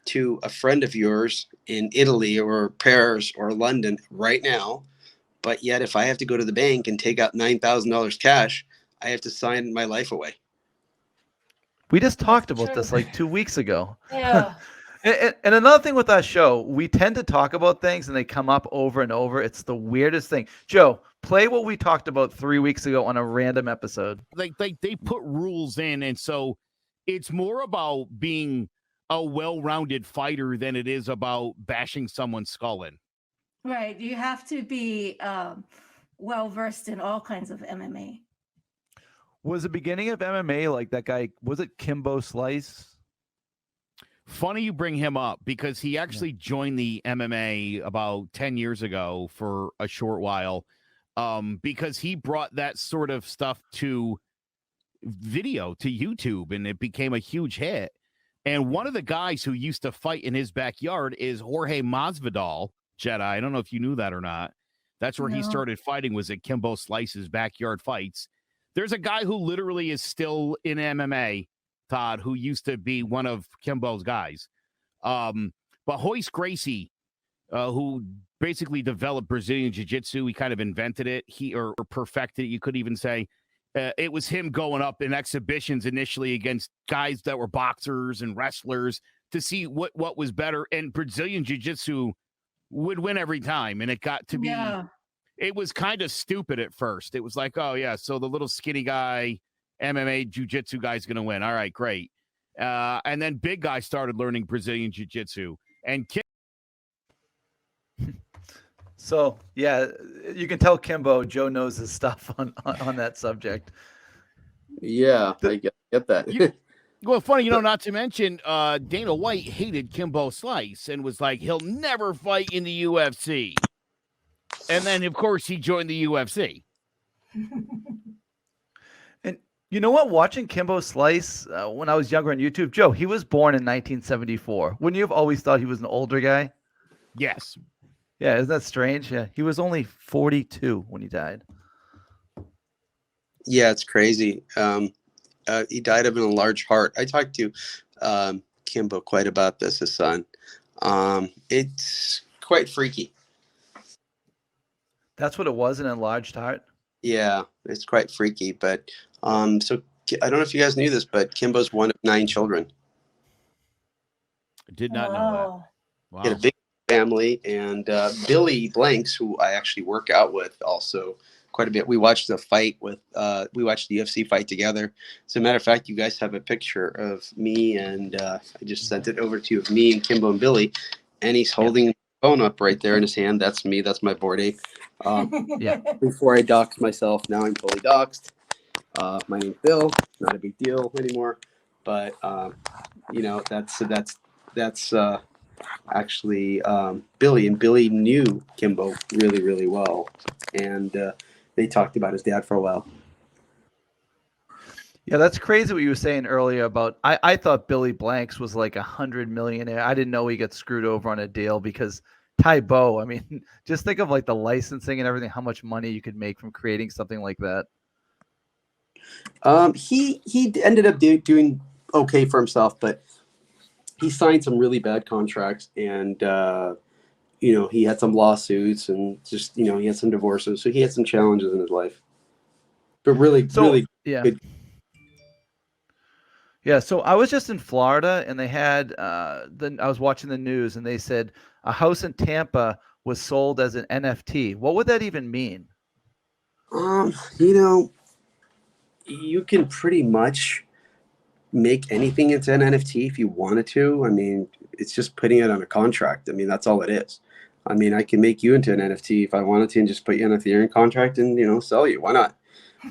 to a friend of yours in Italy or Paris or London right now, but yet if I have to go to the bank and take out $9,000 cash, I have to sign my life away? We just talked about this like 2 weeks ago. Yeah. And another thing with our show, we tend to talk about things and they come up over and over. It's the weirdest thing. Joe, play what we talked about 3 weeks ago on a random episode. Like they put rules in, and so it's more about being a well-rounded fighter than it is about bashing someone's skull in. Right. You have to be well versed in all kinds of MMA. Was the beginning of MMA like that guy? Was it Kimbo Slice? Funny you bring him up, because he actually joined the MMA about 10 years ago for a short while, because he brought that sort of stuff to video, to YouTube, and it became a huge hit. And one of the guys who used to fight in his backyard is Jorge Masvidal, Jetai. I don't know if you knew that or not. That's where he started fighting, was at Kimbo Slice's backyard fights. There's a guy who literally is still in MMA, Todd, who used to be one of Kimbo's guys. But Royce Gracie, who basically developed Brazilian Jiu-Jitsu, he kind of invented it, or perfected it, you could even say. It was him going up in exhibitions initially against guys that were boxers and wrestlers to see what was better. And Brazilian Jiu-Jitsu would win every time. And it got to be, it was kind of stupid at first. It was like, oh, yeah, so the little skinny guy, MMA Jiu-Jitsu guy's going to win. All right, great. And then big guy started learning Brazilian Jiu-Jitsu. And So, yeah, you can tell Kimbo, Joe knows his stuff on that subject. Yeah, I get that. Well, funny, not to mention Dana White hated Kimbo Slice and was like, he'll never fight in the UFC. And then, of course, he joined the UFC. And you know what? Watching Kimbo Slice when I was younger on YouTube, Joe, he was born in 1974. Wouldn't you have always thought he was an older guy? Yes. Yeah, isn't that strange? Yeah, he was only 42 when he died. Yeah, it's crazy. He died of an enlarged heart. I talked to Kimbo quite about this, his son. It's quite freaky. That's what it was, an enlarged heart. Yeah, it's quite freaky. But so I don't know if you guys knew this, but Kimbo's one of 9 children. I did not know that. Wow. Wow. He had a big family, and Billy Blanks, who I actually work out with, also quite a bit. We watched the fight with we watched the UFC fight together. As a matter of fact, you guys have a picture of me, and I just sent it over to you of me and Kimbo and Billy, and he's holding the phone up right there in his hand. That's me. That's my board ape. Yeah. Before I doxed myself, now I'm fully doxed. My name's Bill. Not a big deal anymore, but you know, that's actually Billy, and Billy knew Kimbo really, really well, and they talked about his dad for a while. Yeah, that's crazy what you were saying earlier about. I thought Billy Blanks was like $100 millionaire. I didn't know he got screwed over on a deal because Tybo. I mean, just think of like the licensing and everything, how much money you could make from creating something like that. He ended up doing okay for himself, but he signed some really bad contracts, and you know, he had some lawsuits, and just, you know, he had some divorces, so he had some challenges in his life. But really yeah. good. Yeah, so I was just in Florida, and they had I was watching the news, and they said a house in Tampa was sold as an NFT. What would that even mean? You know, you can pretty much make anything into an NFT if you wanted to. I mean, it's just putting it on a contract. I mean, that's all it is. I mean, I can make you into an NFT if I wanted to, and just put you on a Ethereum contract and, you know, sell you. Why not?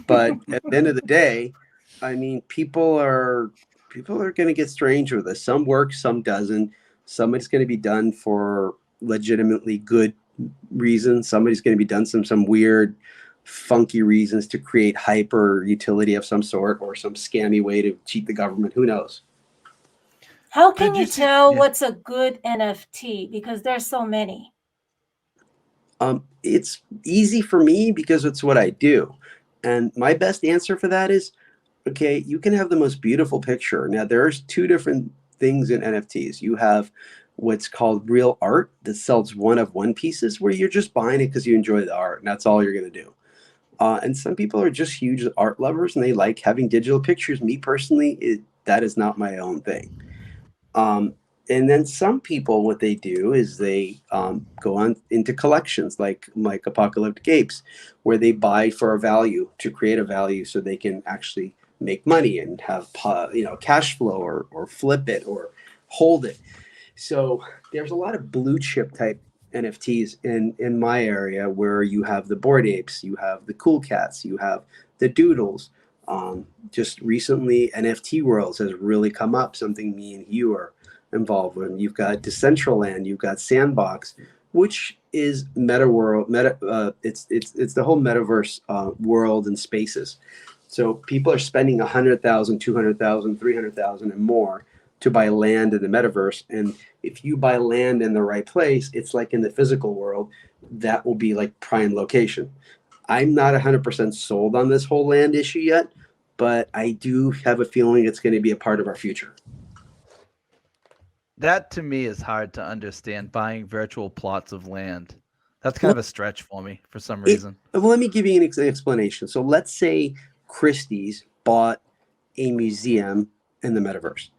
But at the end of the day, I mean, people are going to get strange with this. Some works, some doesn't. Somebody's going to be done for legitimately good reasons. Somebody's going to be done some weird, funky reasons to create hype or utility of some sort, or some scammy way to cheat the government. Who knows? How can Did you you see- tell yeah. what's a good NFT? Because there's so many. It's easy for me because it's what I do. And my best answer for that is, okay, you can have the most beautiful picture. Now, there's 2 different things in NFTs. You have what's called real art that sells one of one pieces, where you're just buying it because you enjoy the art, and that's all you're going to do. And some people are just huge art lovers, and they like having digital pictures. Me personally, that is not my own thing. And then some people, what they do is they go on into collections like Apocalyptic Apes, where they buy for a value, to create a value so they can actually make money and have cash flow, or flip it or hold it. So there's a lot of blue chip type NFTs in my area, where you have the Bored Apes, you have the Cool Cats, you have the Doodles. Just recently, NFT Worlds has really come up, something me and Hugh are involved with. You've got Decentraland, you've got Sandbox, which is meta world. It's the whole metaverse world and spaces. So people are spending $100,000, $200,000, $300,000 and more to buy land in the metaverse. And if you buy land in the right place, it's like in the physical world, that will be like prime location. I'm not 100% sold on this whole land issue yet, but I do have a feeling it's going to be a part of our future. That to me is hard to understand, buying virtual plots of land. That's kind of a stretch for me for some reason. Well, let me give you an explanation. So let's say Christie's bought a museum in the metaverse,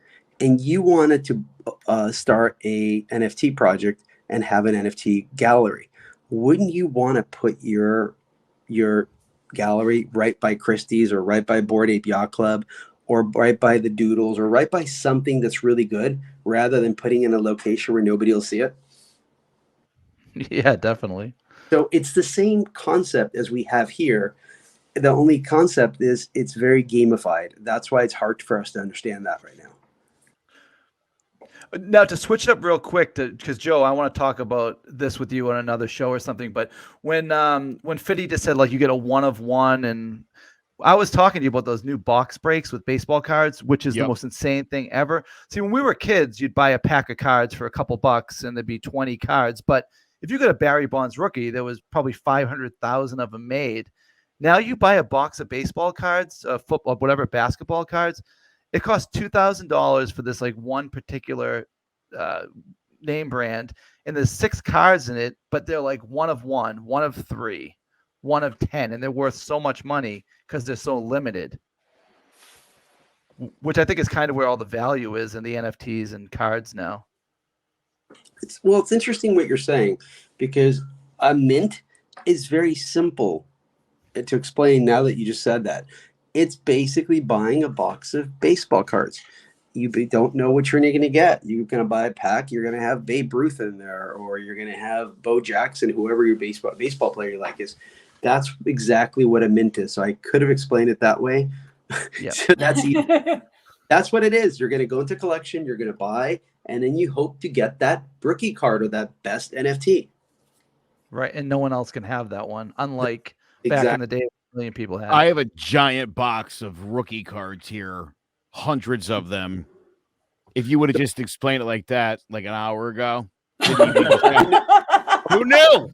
and you wanted to start a NFT project and have an NFT gallery. Wouldn't you want to put your gallery right by Christie's, or right by Bored Ape Yacht Club, or right by the Doodles, or right by something that's really good, rather than putting in a location where nobody will see it? Yeah, definitely. So it's the same concept as we have here. The only concept is it's very gamified. That's why it's hard for us to understand that right now. Now, to switch it up real quick, because Joe, I want to talk about this with you on another show or something. But when Fity just said, like, you get a 1 of 1, and I was talking to you about those new box breaks with baseball cards, which is the most insane thing ever. See, when we were kids, you'd buy a pack of cards for a couple bucks, and there'd be 20 cards. But if you got a Barry Bonds rookie, there was probably 500,000 of them made. Now you buy a box of baseball cards, football, whatever, basketball cards. It costs $2,000 for this like one particular name brand, and there's 6 cards in it, but they're like one of 3, 1 of 10, and they're worth so much money because they're so limited. Which I think is kind of where all the value is in the NFTs and cards now. It's interesting what you're saying, because a mint is very simple to explain now that you just said that. It's basically buying a box of baseball cards. You don't know what you're going to get. You're going to buy a pack. You're going to have Babe Ruth in there, or you're going to have Bo Jackson, whoever your baseball player you like is. That's exactly what a mint is. So I could have explained it that way. Yeah. So that's what it is. You're going to go into collection, you're going to buy, and then you hope to get that rookie card or that best NFT. Right, and no one else can have that one, unlike back in the day, a million people had. I have a giant box of rookie cards here, hundreds of them. If you would have just explained it like that, like an hour ago, who knew?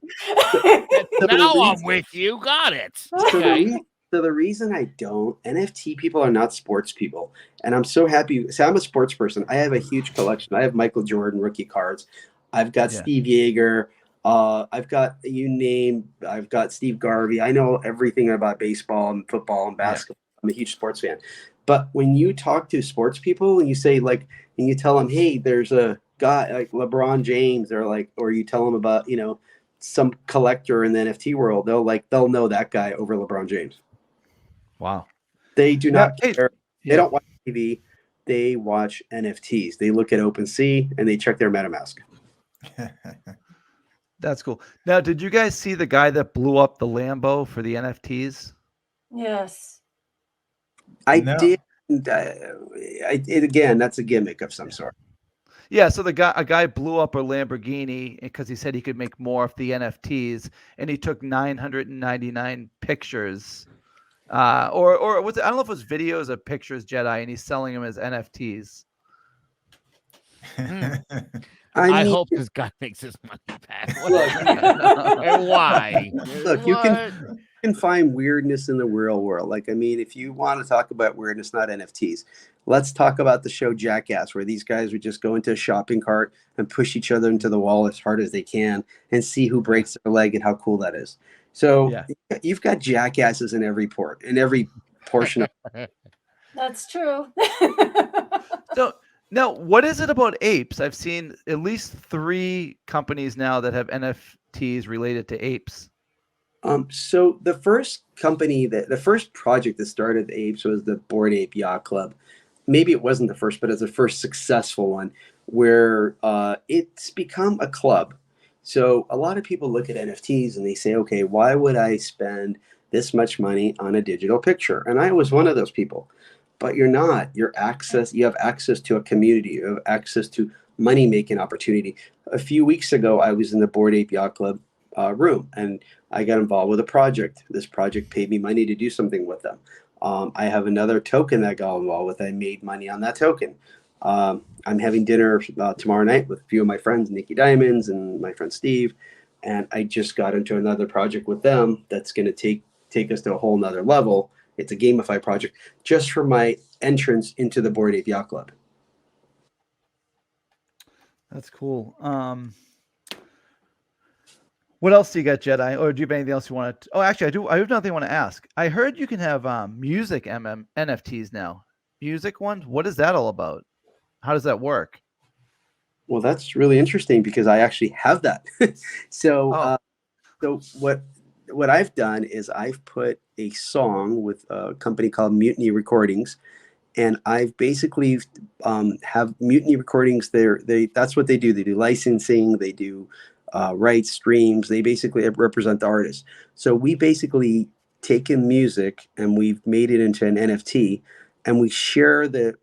Now I'm with you. Got it. Okay. So the reason I don't, NFT people are not sports people. And I'm so happy. So I'm a sports person. I have a huge collection. I have Michael Jordan rookie cards. I've got Steve Yeager. I've got, I've got Steve Garvey. I know everything about baseball and football and basketball. I'm a huge sports fan. But when you talk to sports people and you say, like, and you tell them, hey, there's a guy like LeBron James, or you tell them about, some collector in the NFT world, they'll know that guy over LeBron James. Wow. They do not care. Yeah. They don't watch TV. They watch NFTs. They look at OpenSea and they check their MetaMask. That's cool. Now, did you guys see the guy that blew up the Lambo for the NFTs? Yes. I did. Again, that's a gimmick of some sort. Yeah, so a guy blew up a Lamborghini because he said he could make more of the NFTs, and he took 999 pictures. Or was it, I don't know if it was videos or pictures, Jetai, and he's selling them as NFTs. I hope this guy makes his money back. And why? Look, you can find weirdness in the real world. Like, I mean, if you want to talk about weirdness, not NFTs, let's talk about the show Jackass, where these guys would just go into a shopping cart and push each other into the wall as hard as they can and see who breaks their leg and how cool that is. So you've got jackasses in every portion of That's true. So now, what is it about apes? I've seen at least 3 companies now that have NFTs related to apes. So the first the first project that started the apes was the Bored Ape Yacht Club. Maybe it wasn't the first, but it's the first successful one where it's become a club. So a lot of people look at NFTs and they say, okay, why would I spend this much money on a digital picture? And I was one of those people, but you're not. You have access to a community. You have access to money-making opportunity. A few weeks ago, I was in the Bored Ape Yacht Club room, and I got involved with a project. This project paid me money to do something with them. I have another token that I got involved with. I made money on that token. I'm having dinner tomorrow night with a few of my friends, Nikki Diamonds and my friend Steve, and I just got into another project with them that's going to take us to a whole nother level. It's a gamified project just for my entrance into the Bored Ape Yacht Club. That's cool. What else do you got, Jetai? Or do you have anything else you want to? Oh, actually, I do. I have nothing I want to ask. I heard you can have music NFTs now. Music ones. What is that all about? How does that work? Well, that's really interesting because I actually have that. So what I've done is I've put a song with a company called Mutiny Recordings, and I've basically have Mutiny Recordings. That's what they do. They do licensing. They do rights, streams. They basically represent the artist. So we basically taken music and we've made it into an NFT, and we share the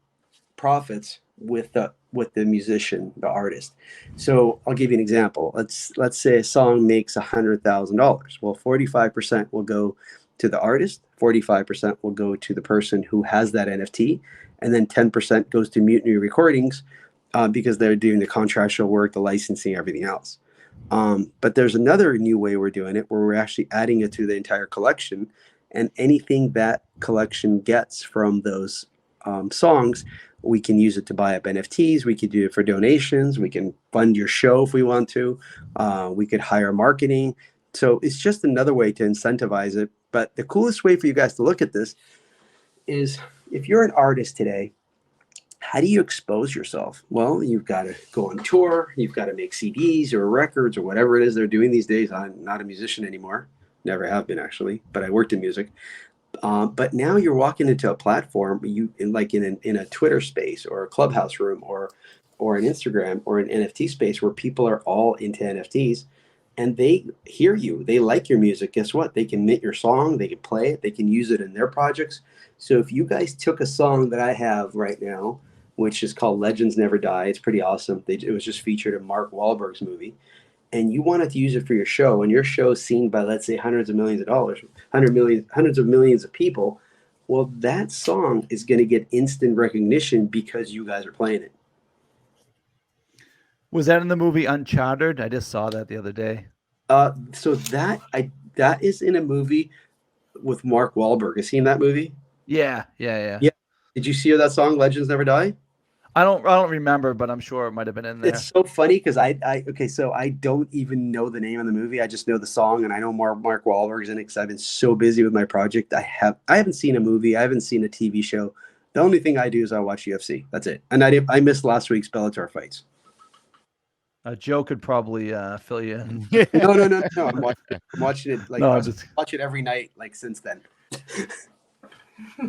profits with the musician, the artist. So I'll give you an example. Let's say a song makes $100,000. Well, 45% will go to the artist, 45% will go to the person who has that NFT, and then 10% goes to Mutiny Recordings because they're doing the contractual work, the licensing, everything else. But there's another new way we're doing it where we're actually adding it to the entire collection, and anything that collection gets from those songs, We can use it to buy up NFTs. We could do it for donations. We can fund your show if we want to. We could hire marketing. So it's just another way to incentivize it. But the coolest way for you guys to look at this is if you're an artist today, how do you expose yourself? Well, you've got to go on tour. You've got to make CDs or records or whatever it is they're doing these days. I'm not a musician anymore. Never have been, actually, but I worked in music. But now you're walking into a platform, in a Twitter space or a Clubhouse room or an Instagram or an NFT space where people are all into NFTs and they hear you. They like your music. Guess what? They can mint your song. They can play it. They can use it in their projects. So if you guys took a song that I have right now, which is called Legends Never Die. It's pretty awesome. It was just featured in Mark Wahlberg's movie. And you wanted to use it for your show, and your show is seen by, let's say, hundreds of millions of dollars, hundreds of millions of people. Well, that song is going to get instant recognition because you guys are playing it. Was that in the movie Uncharted? I just saw that the other day. So that is in a movie with Mark Wahlberg. Has he seen that movie? Yeah. Did you see that song, Legends Never Die? I don't remember, but I'm sure it might have been in there. It's so funny because so I don't even know the name of the movie. I just know the song, and I know Mark Wahlberg's in it because I've been so busy with my project. I haven't seen a movie. I haven't seen a TV show. The only thing I do is I watch UFC. That's it. And I missed last week's Bellator fights. Joe could probably fill you in. No. I'm watching it like watch it every night like since then.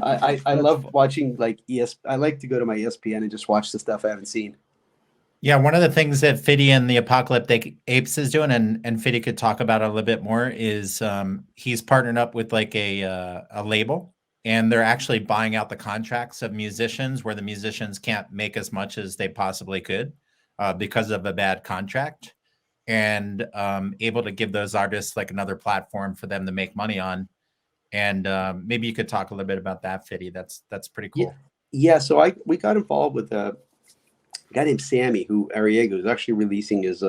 I love watching like I like to go to my ESPN and just watch the stuff I haven't seen. Yeah, one of the things that Fity and the Apocalyptic Apes is doing, and Fity could talk about it a little bit more, is he's partnered up with like a label, and they're actually buying out the contracts of musicians where the musicians can't make as much as they possibly could because of a bad contract, and able to give those artists like another platform for them to make money on. And maybe you could talk a little bit about that, Fity. That's pretty cool. Yeah. So we got involved with a guy named Sammy Arriego is actually releasing his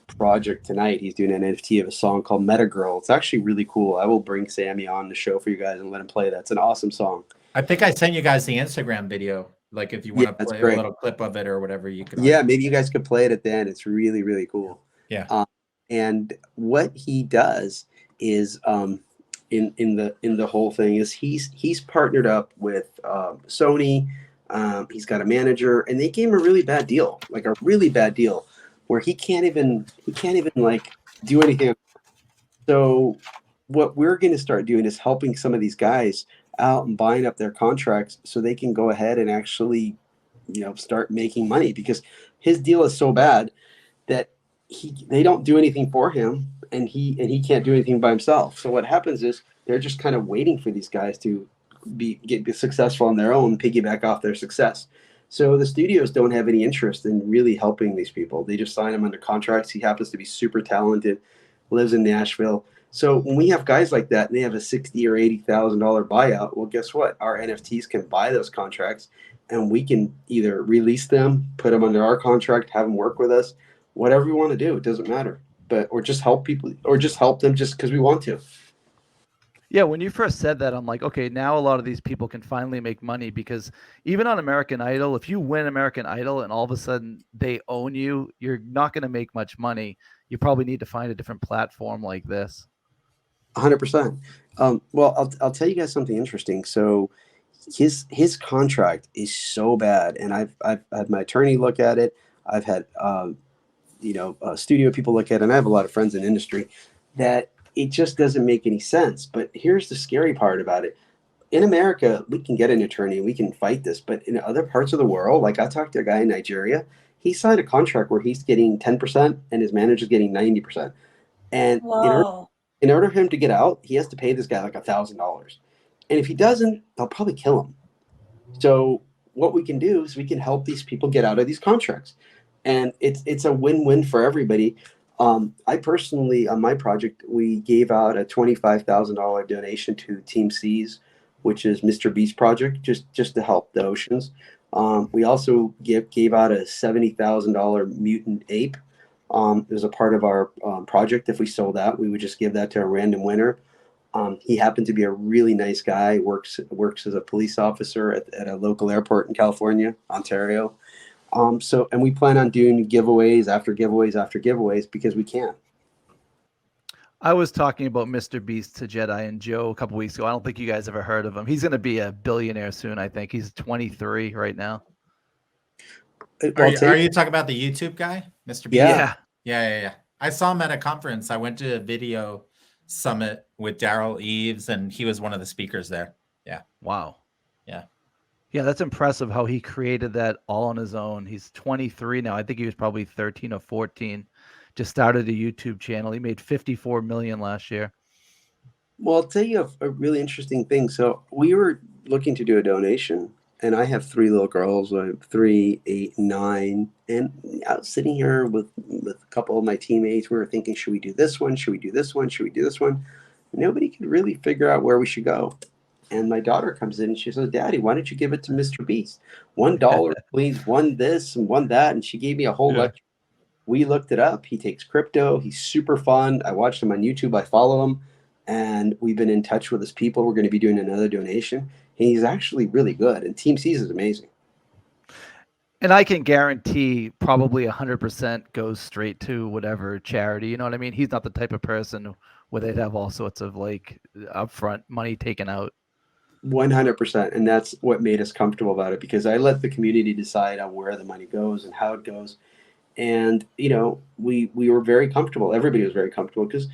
project tonight. He's doing an NFT of a song called Meta Girl. It's actually really cool. I will bring Sammy on the show for you guys and let him play that. It's an awesome song. I think I sent you guys the Instagram video. Like if you want to play a little clip of it or whatever, you can. Yeah, maybe you guys could play it at the end. It's really, really cool. Yeah. And what he does is in the whole thing is he's partnered up with Sony. He's got a manager, and they gave him a really bad deal, where he can't even like do anything. So what we're going to start doing is helping some of these guys out and buying up their contracts so they can go ahead and actually, start making money, because his deal is so bad that they don't do anything for him, and he can't do anything by himself. So what happens is they're just kind of waiting for these guys to get successful on their own, piggyback off their success. So the studios don't have any interest in really helping these people. They just sign them under contracts. He happens to be super talented, lives in Nashville. So when we have guys like that and they have a $60,000 or $80,000 buyout, well, guess what? Our NFTs can buy those contracts, and we can either release them, put them under our contract, have them work with us, whatever we want to do. It doesn't matter. Or just help people, or just help them just because we want to. Yeah, when you first said that, I'm like, okay, now a lot of these people can finally make money, because even on American Idol, if you win American Idol and all of a sudden they own you, you're not going to make much money. You probably need to find a different platform like this. 100%. Well, I'll tell you guys something interesting. So his contract is so bad, and I've had my attorney look at it. I've had studio people look at it, and I have a lot of friends in industry, that it just doesn't make any sense. But here's the scary part about it. In America, we can get an attorney, we can fight this, but in other parts of the world, like I talked to a guy in Nigeria, he signed a contract where he's getting 10% and his manager's getting 90%. And in order for him to get out, he has to pay this guy like $1,000. And if he doesn't, they'll probably kill him. So what we can do is we can help these people get out of these contracts. And it's a win-win for everybody. I personally, on my project, we gave out a $25,000 donation to Team C's, which is Mr. Beast's project, just to help the oceans. We also gave out a $70,000 mutant ape. It was a part of our project. If we sold that, we would just give that to a random winner. He happened to be a really nice guy. Works as a police officer at a local airport in California, Ontario. And we plan on doing giveaways after giveaways after giveaways because we can. I was talking about Mr. Beast to Jetai and Joe a couple weeks ago. I don't think you guys ever heard of him. He's going to be a billionaire soon, I think. He's 23 right now. Are you talking about the YouTube guy, Mr. Beast? Yeah. Yeah. I saw him at a conference. I went to a video summit with Daryl Eves, and he was one of the speakers there. Yeah. Wow. Yeah. Yeah, that's impressive how he created that all on his own. He's 23 now. I think he was probably 13 or 14. Just started a YouTube channel. He made 54 million last year. Well, I'll tell you a really interesting thing. So we were looking to do a donation, and I have 3 little girls. I have 3, 8, 9. And I was sitting here with a couple of my teammates. We were thinking, should we do this one? Should we do this one? Should we do this one? Nobody could really figure out where we should go. And my daughter comes in and she says, Daddy, why don't you give it to Mr. Beast? $1, please, one this and one that. And she gave me a whole lecture. We looked it up. He takes crypto. He's super fun. I watched him on YouTube. I follow him. And we've been in touch with his people. We're going to be doing another donation. And he's actually really good. And Team C's is amazing. And I can guarantee probably 100% goes straight to whatever charity. You know what I mean? He's not the type of person where they'd have all sorts of like upfront money taken out. 100%. And that's what made us comfortable about it, because I let the community decide on where the money goes and how it goes. And, you know, we were very comfortable. Everybody was very comfortable because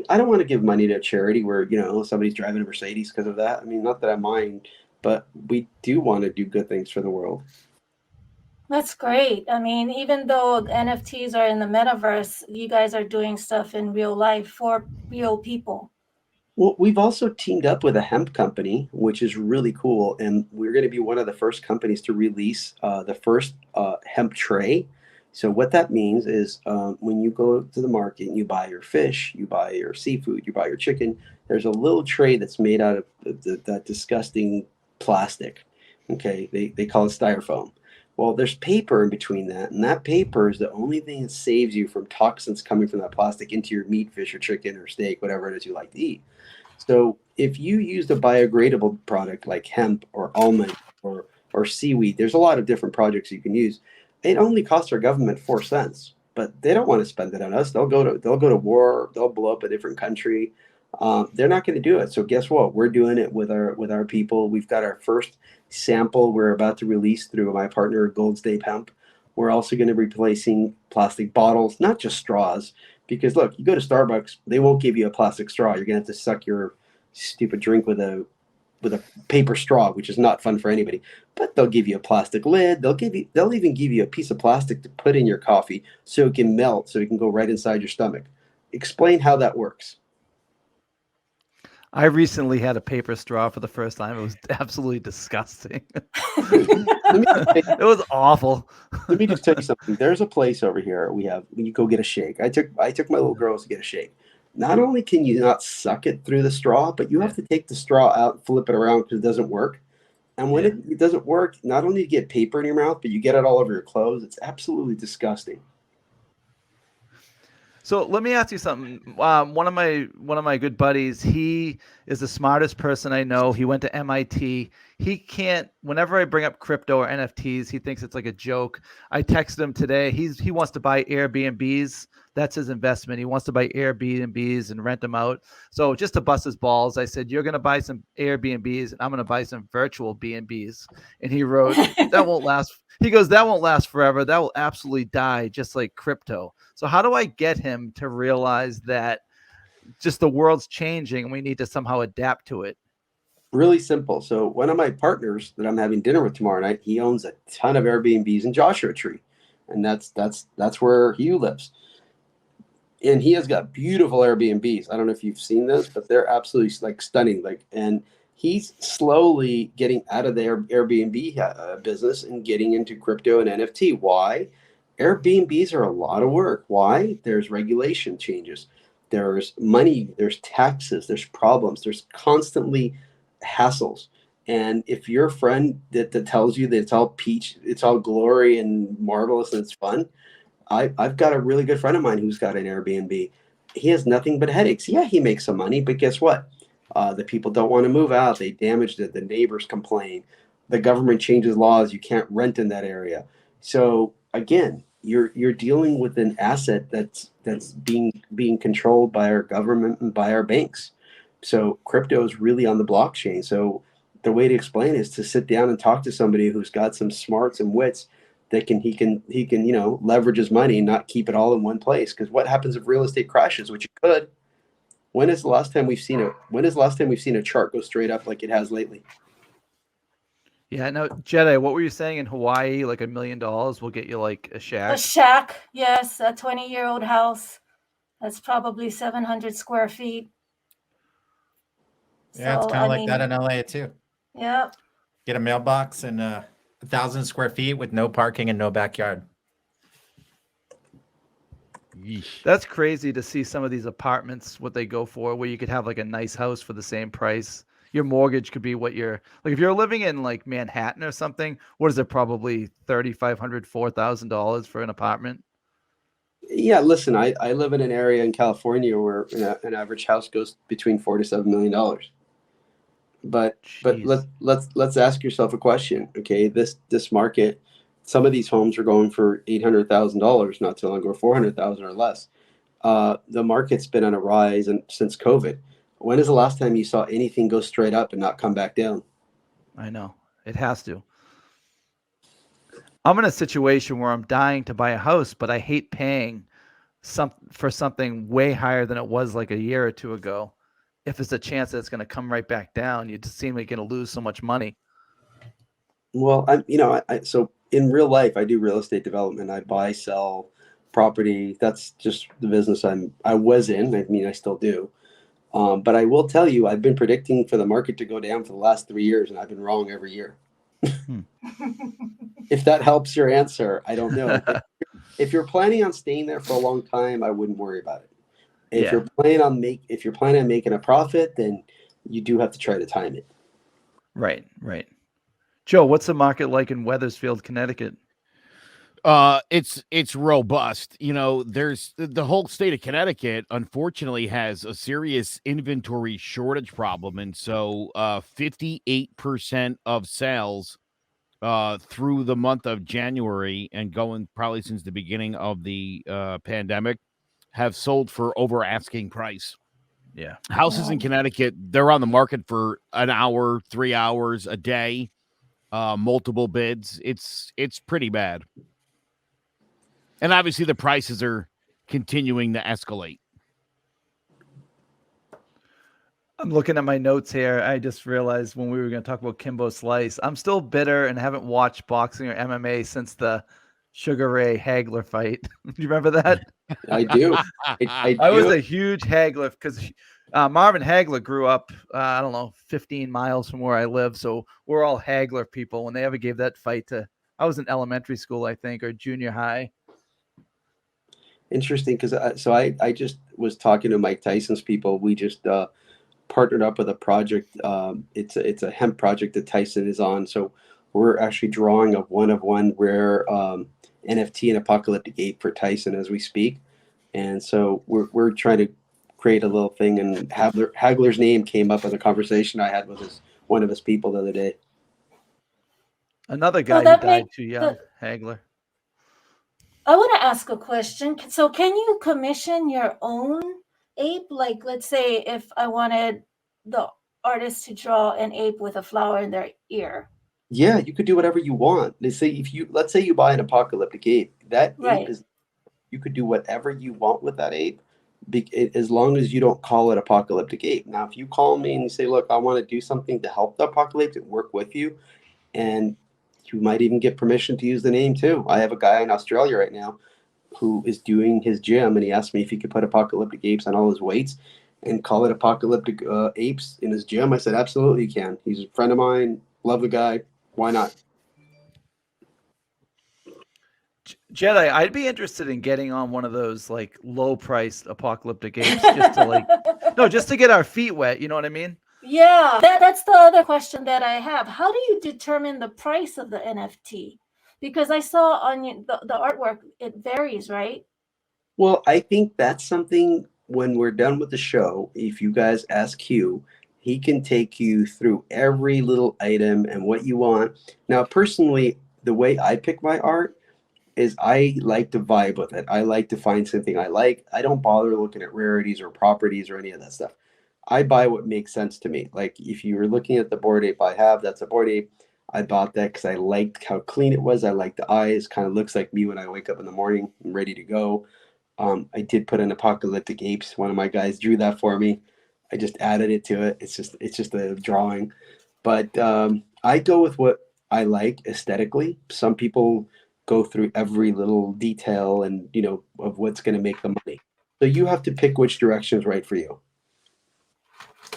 I don't want to give money to a charity where, you know, somebody's driving a Mercedes because of that. I mean, not that I mind, but we do want to do good things for the world. That's great. I mean, even though NFTs are in the metaverse, you guys are doing stuff in real life for real people. Well, we've also teamed up with a hemp company, which is really cool. And we're going to be one of the first companies to release the first hemp tray. So what that means is when you go to the market and you buy your fish, you buy your seafood, you buy your chicken, there's a little tray that's made out of that disgusting plastic. Okay, they call it styrofoam. Well, there's paper in between that, and that paper is the only thing that saves you from toxins coming from that plastic into your meat, fish, or chicken, or steak, whatever it is you like to eat. So if you used a biodegradable product like hemp or almond or seaweed, there's a lot of different projects you can use. It only costs our government 4 cents, but they don't want to spend it on us. They'll go to war. They'll blow up a different country. They're not going to do it. So guess what? We're doing it with our people. We've got our first sample we're about to release through my partner Gold State Hemp. We're also going to be replacing plastic bottles, not just straws. Because look, you go to Starbucks, they won't give you a plastic straw. You're going to have to suck your stupid drink with a paper straw, which is not fun for anybody. But they'll give you a plastic lid. They'll even give you a piece of plastic to put in your coffee so it can melt, so it can go right inside your stomach. Explain how that works. I recently had a paper straw for the first time. It was absolutely disgusting. It was awful. Let me just tell you something. There's a place over here when you go get a shake. I took my little girls to get a shake. Not only can you not suck it through the straw, but you have to take the straw out and flip it around because it doesn't work. And when it doesn't work, not only do you get paper in your mouth, but you get it all over your clothes. It's absolutely disgusting. So let me ask you something. One of my good buddies, he is the smartest person I know. He went to MIT. He can't. Whenever I bring up crypto or NFTs, he thinks it's like a joke. I texted him today. He wants to buy Airbnbs. That's his investment. He wants to buy Airbnbs and rent them out. So just to bust his balls, I said, "You're going to buy some Airbnbs, and I'm going to buy some virtual B&Bs." And he wrote, "That won't last." He goes, "That won't last forever. That will absolutely die, just like crypto." So how do I get him to realize that just the world's changing and we need to somehow adapt to it? Really simple. So one of my partners that I'm having dinner with tomorrow night, he owns a ton of Airbnbs in Joshua Tree, and that's where Hugh lives. And he has got beautiful Airbnbs. I don't know if you've seen this, but they're absolutely like stunning. And he's slowly getting out of the Airbnb business and getting into crypto and NFT. Why? Airbnbs are a lot of work. Why? There's regulation changes. There's money. There's taxes. There's problems. There's constantly hassles. And if your friend that tells you that it's all peach, it's all glory and marvelous and it's fun, I've got a really good friend of mine who's got an Airbnb. He has nothing but headaches. Yeah, he makes some money, but guess what? The people don't want to move out. They damaged it. The neighbors complain. The government changes laws. You can't rent in that area. So again, you're dealing with an asset that's being controlled by our government and by our banks. So crypto is really on the blockchain. So the way to explain it is to sit down and talk to somebody who's got some smarts and wits that he can leverage his money and not keep it all in one place. Because what happens if real estate crashes, which it could? When is the last time we've seen a chart go straight up like it has lately? Yeah, no, Jetai, what were you saying in Hawaii? Like $1 million will get you like a shack? A shack, yes, a 20-year-old house. That's probably 700 square feet. Yeah, it's kind of like that in LA too. Yeah. Get a mailbox and 1,000 square feet with no parking and no backyard. Yeesh. That's crazy to see some of these apartments, what they go for, where you could have like a nice house for the same price. Your mortgage could be what you're like. If you're living in like Manhattan or something, what is it? Probably $3,500, $4,000 for an apartment. Yeah, listen, I live in an area in California where an average house goes between $4 to $7 million. But Jeez. let's ask yourself a question. Okay, this market, some of these homes are going for $800,000 not too long ago, 400,000 or less. The market's been on a rise since COVID. When is the last time you saw anything go straight up and not come back down? I know it has to. I'm in a situation where I'm dying to buy a house, but I hate paying for something way higher than it was like a year or two ago. If there's a chance that it's going to come right back down, you just seem like you're going to lose so much money. Well, so in real life, I do real estate development. I buy, sell property. That's just the business I was in. I mean, I still do. But I will tell you, I've been predicting for the market to go down for the last 3 years, and I've been wrong every year. If that helps your answer, I don't know. If you're planning on staying there for a long time, I wouldn't worry about it. If you're planning on making a profit, then you do have to try to time it. Right. Joe, what's the market like in Weathersfield, Connecticut? It's robust. There's the whole state of Connecticut, unfortunately, has a serious inventory shortage problem. And so 58% of sales through the month of January and going probably since the beginning of the pandemic have sold for over asking price. Yeah. Houses in Connecticut, they're on the market for an hour, 3 hours a day, multiple bids. It's pretty bad. And obviously the prices are continuing to escalate. I'm looking at my notes here. I just realized when we were going to talk about Kimbo Slice, I'm still bitter and haven't watched boxing or MMA since the Sugar Ray Hagler fight. Do you remember that? I do. I was a huge Hagler because Marvin Hagler grew up, 15 miles from where I live. So we're all Hagler people. When they ever gave that fight I was in elementary school, I think, or junior high. Interesting, because I just was talking to Mike Tyson's people. We just partnered up with a project. It's a hemp project that Tyson is on. So we're actually drawing a one-of-one rare NFT and apocalyptic ape for Tyson as we speak. And so we're trying to create a little thing. And Hagler's name came up in a conversation I had with one of his people the other day. Another guy who died too young, Hagler. I want to ask a question. So can you commission your own ape? Like, let's say if I wanted the artist to draw an ape with a flower in their ear. Yeah, you could do whatever you want. Let's say you buy an apocalyptic ape, ape you could do whatever you want with that ape, as long as you don't call it apocalyptic ape. Now, if you call me and you say, look, I want to do something to help the apocalypse and work with you, and you might even get permission to use the name too. I have a guy in Australia right now who is doing his gym, and he asked me if he could put apocalyptic apes on all his weights and call it apocalyptic apes in his gym. I said, absolutely you can. He's a friend of mine. Love the guy. Why not? Jetai, I'd be interested in getting on one of those like low-priced apocalyptic apes just to get our feet wet. You know what I mean? Yeah, that's the other question that I have. How do you determine the price of the NFT? Because I saw on the artwork, it varies, right? Well, I think that's something when we're done with the show, if you guys ask Hugh, He can take you through every little item and what you want. Now, personally, the way I pick my art is I like to vibe with it. I like to find something I like. I don't bother looking at rarities or properties or any of that stuff. I buy what makes sense to me. Like if you were looking at the Bored Ape I have, that's a Bored Ape. I bought that because I liked how clean it was. I liked the eyes. Kind of looks like me when I wake up in the morning. I'm ready to go. I did put in Apocalyptic Apes. One of my guys drew that for me. I just added it to it. It's just a drawing. But I go with what I like aesthetically. Some people go through every little detail and of what's going to make the money. So you have to pick which direction is right for you.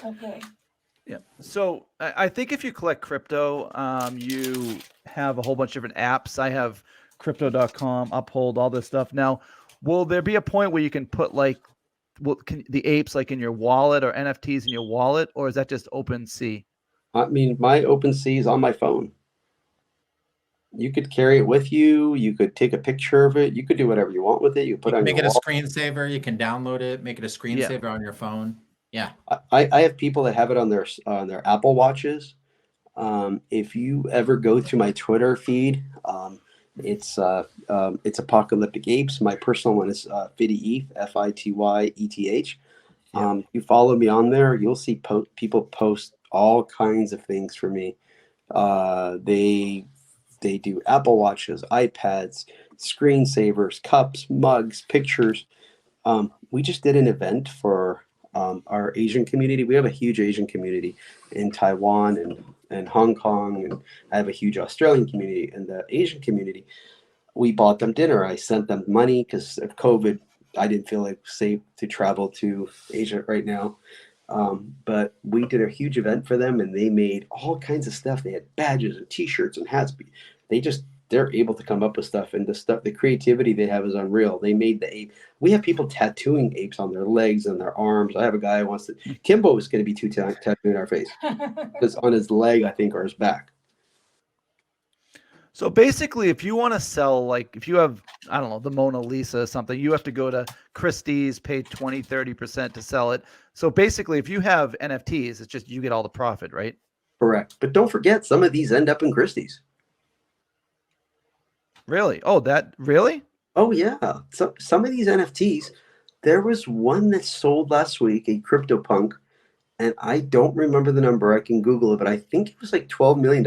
Okay. Yeah. So I think if you collect crypto, you have a whole bunch of different apps. I have crypto.com, Uphold, all this stuff. Now, will there be a point where you can put the apes like in your wallet or NFTs in your wallet, or is that just OpenSea? I mean, my OpenSea is on my phone. You could carry it with you. You could take a picture of it. You could do whatever you want with it. You put it on Make your it a wall. screensaver. You can download it, make it a screensaver on your phone. Yeah. I have people that have it on their Apple Watches. If you ever go to my Twitter feed, it's Apocalyptic Apes. My personal one is Fity.eth, Fityeth. You follow me on there, you'll see people post all kinds of things for me. They do Apple Watches, iPads, screensavers, cups, mugs, pictures. We just did an event for our Asian community. We have a huge Asian community in Taiwan and Hong Kong, and I have a huge Australian community. And the Asian community, we bought them dinner. I sent them money because of COVID. I didn't feel like safe to travel to Asia right now. But we did a huge event for them, and they made all kinds of stuff. They had badges and T-shirts and hats. They're able to come up with stuff, and the creativity they have is unreal. They made the ape. We have people tattooing apes on their legs and their arms. I have a guy who wants to. Kimbo is going to be tattooing our face. It's on his leg, I think, or his back. So basically, if you want to sell, like if you have, I don't know, the Mona Lisa or something, you have to go to Christie's, pay 20-30% to sell it. So basically, if you have NFTs, it's just you get all the profit, right? Correct. But don't forget, some of these end up in Christie's. Really? Oh, really? Oh, yeah. So some of these NFTs, there was one that sold last week, a CryptoPunk, and I don't remember the number. I can Google it, but I think it was like $12 million.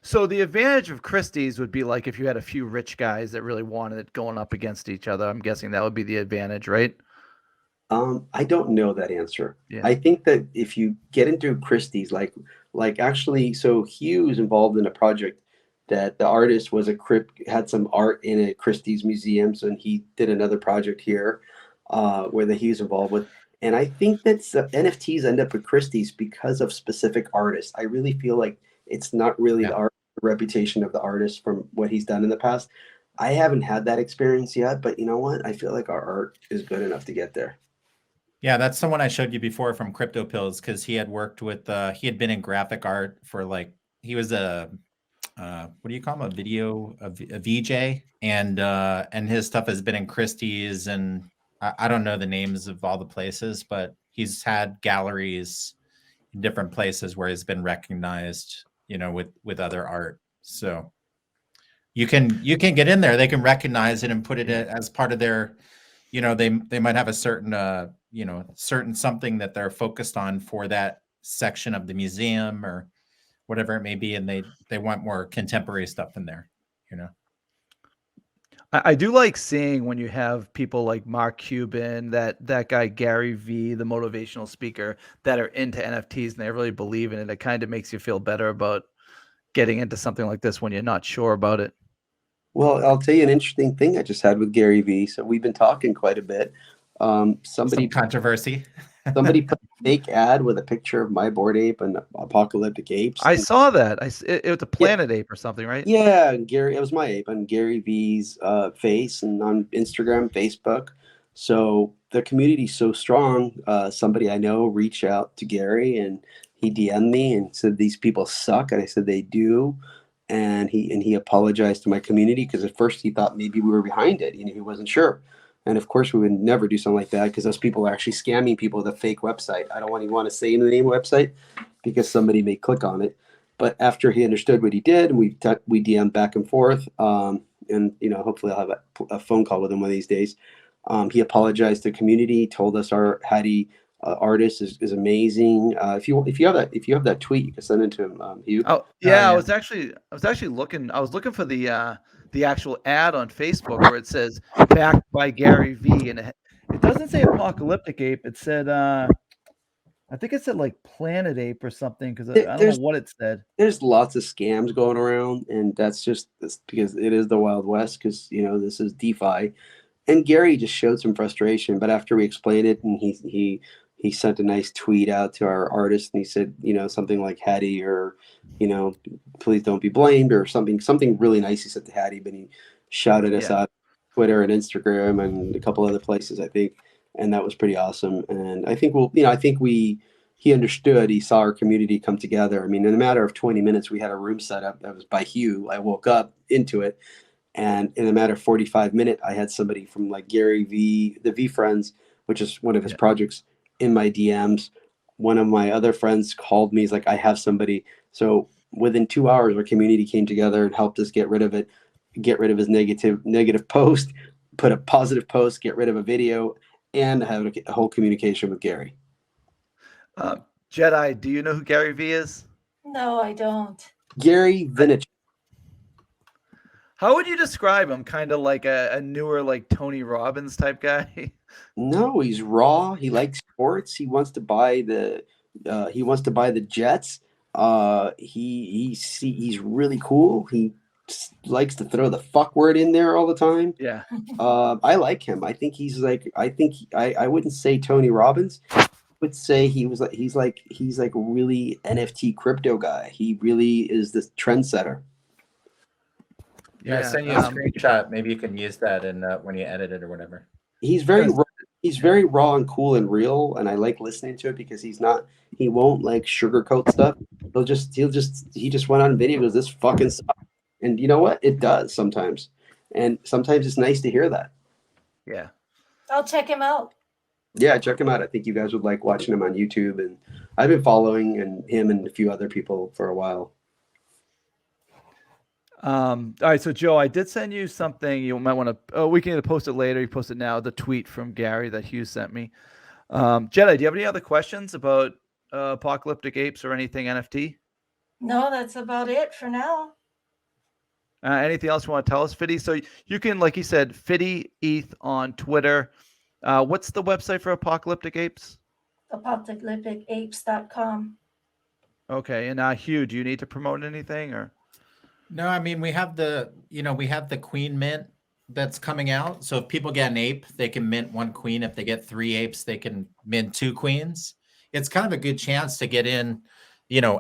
So the advantage of Christie's would be like if you had a few rich guys that really wanted it going up against each other. I'm guessing that would be the advantage, right? I don't know that answer. Yeah. I think that if you get into Christie's, like actually, so Hugh is involved in a project that the artist was had some art in a Christie's museums, and he did another project here where he's involved with. And I think that NFTs end up at Christie's because of specific artists. I really feel like it's not really the reputation of the artist from what he's done in the past. I haven't had that experience yet, but you know what? I feel like our art is good enough to get there. Yeah, that's the one I showed you before from Crypto Pills, because he had worked with, he had been in graphic art for he was a, what do you call him? A VJ, and his stuff has been in Christie's, and I don't know the names of all the places, but he's had galleries in different places where he's been recognized, with other art. So you can get in there. They can recognize it and put it as part of their, they might have a certain, certain something that they're focused on for that section of the museum or whatever it may be, and they want more contemporary stuff in there. I do like seeing when you have people like Mark Cuban, that guy Gary V, the motivational speaker, that are into NFTs and they really believe in it. It kind of makes you feel better about getting into something like this when you're not sure about it. Well, I'll tell you an interesting thing I just had with Gary V. So we've been talking quite a bit. Some controversy. Somebody put a fake ad with a picture of my Bored Ape and Apocalyptic Apes. I saw that. It was a Planet Ape or something, right? Yeah, Gary. It was my ape on Gary V's face and on Instagram, Facebook. So the community's so strong. Somebody I know reached out to Gary and he DM'd me and said these people suck, and I said they do. And he apologized to my community because at first he thought maybe we were behind it. He wasn't sure. And of course, we would never do something like that because those people are actually scamming people with a fake website. I don't even want to say the name of the website because somebody may click on it. But after he understood what he did, and we DM'd back and forth, and hopefully I'll have a phone call with him one of these days. He apologized to the community, told us our Hattie artist is amazing. If you have that tweet, you can send it to him, Hugh. Oh yeah, I was actually looking. I was looking for the actual ad on Facebook where it says backed by Gary V, and it doesn't say Apocalyptic Ape. It said I think it said like Planet Ape or something because I don't know what it said. There's lots of scams going around, and that's because it is the Wild West. Because this is DeFi, and Gary just showed some frustration. But after we explained it, and he sent a nice tweet out to our artist, and he said, something like Hattie, or please don't be blamed, or something really nice he said to Hattie. But he shouted us out on Twitter and Instagram and a couple other places, I think. And that was pretty awesome. And I think he understood. He saw our community come together. I mean, in a matter of 20 minutes, we had a room set up that was by Hugh. I woke up into it, and in a matter of 45 minutes, I had somebody from like Gary V, the V Friends, which is one of his projects, in my DMs. One of my other friends called me. He's like, I have somebody. So within 2 hours, our community came together and helped us get rid of his negative post, put a positive post, get rid of a video, and have a whole communication with Gary. Jetai, do you know who Gary V is? No, I don't. Gary Vaynerchuk. How would you describe him? Kind of like a newer, like Tony Robbins type guy? No, he's raw. He likes sports. He wants to buy the Jets. He's really cool. He likes to throw the fuck word in there all the time. Yeah. I like him. I think I wouldn't say Tony Robbins. I would say he's like really NFT crypto guy. He really is the trendsetter. Yeah, send you a screenshot. Maybe you can use that in when you edit it or whatever. He's very raw and cool and real, and I like listening to it because he won't like sugarcoat stuff. He just went on video and goes, this fucking sucks. And you know what? It does sometimes. And sometimes it's nice to hear that. Yeah. I'll check him out. Yeah, check him out. I think you guys would like watching him on YouTube. And I've been following him and a few other people for a while. All right. So Joe, I did send you something. You might want to, we can either post it later. You post it now, the tweet from Gary that Hugh sent me. Jetai, do you have any other questions about Apocalyptic Apes or anything NFT? No, that's about it for now. Anything else you want to tell us, Fity? So you can, like he said, Fity.eth on Twitter. What's the website for Apocalyptic Apes? Apocalypticapes.com. Okay. And Hugh, do you need to promote anything or? No, I mean, we have the Queen Mint that's coming out. So if people get an ape, they can mint one queen. If they get 3 apes, they can mint 2 queens. It's kind of a good chance to get in,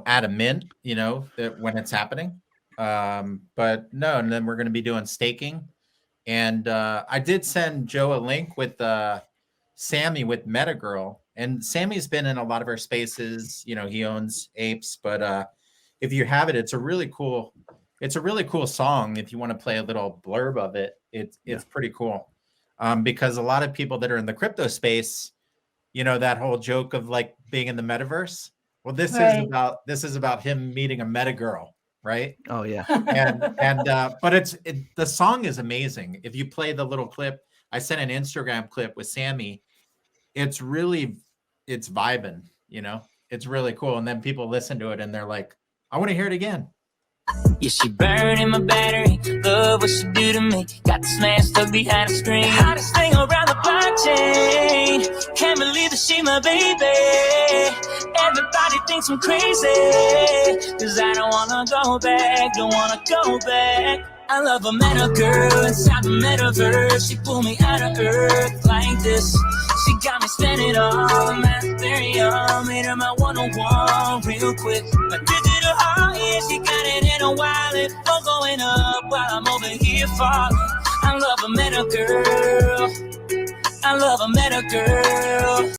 at a mint, when it's happening. But no, and then we're going to be doing staking. And I did send Joe a link with Sammy with Metagirl. And Sammy's been in a lot of our spaces. He owns apes. But if you have it, it's a really cool song. If you want to play a little blurb of it, it's pretty cool. Because a lot of people that are in the crypto space, that whole joke of like being in the metaverse. Well, this is about him meeting a meta girl, right? Oh yeah. But the song is amazing. If you play the little clip, I sent an Instagram clip with Sammy. It's vibing, it's really cool. And then people listen to it and they're like, I want to hear it again. Yeah, she burning my battery. Love what she do to me. Got the smash stuck behind the screen. Hottest thing around the blockchain. Can't believe that she my baby. Everybody thinks I'm crazy. Cause I don't wanna go back. Don't wanna go back. I love a meta girl inside the metaverse. She pulled me out of earth like this. She got me spending all of my Ethereum. Made her my one-on-one real quick. My digital heart, yeah, she got it in a wallet. I'm going up while I'm over here falling. I love a meta girl. I love a meta girl.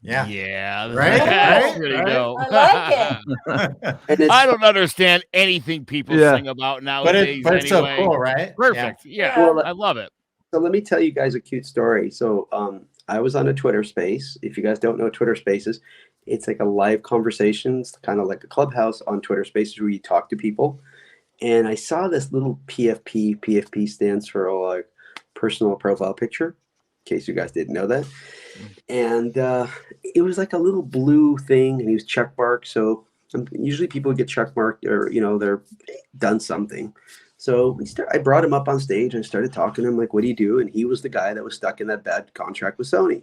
Yeah. Right? Right? There you go. I like it. I don't understand anything people sing about nowadays. But it's anyway. so cool, right? Perfect. Yeah. Yeah. I love it. So let me tell you guys a cute story. So I was on a Twitter space. If you guys don't know what Twitter spaces, it's like a live conversations, kind of like a clubhouse on Twitter spaces where you talk to people. And I saw this little PFP. PFP stands for like personal profile picture, in case you guys didn't know that. And it was like a little blue thing, and he was checkmarked. So usually people get checkmarked, or they're done something. So I brought him up on stage and started talking to him, like, what do you do? And he was the guy that was stuck in that bad contract with Sony.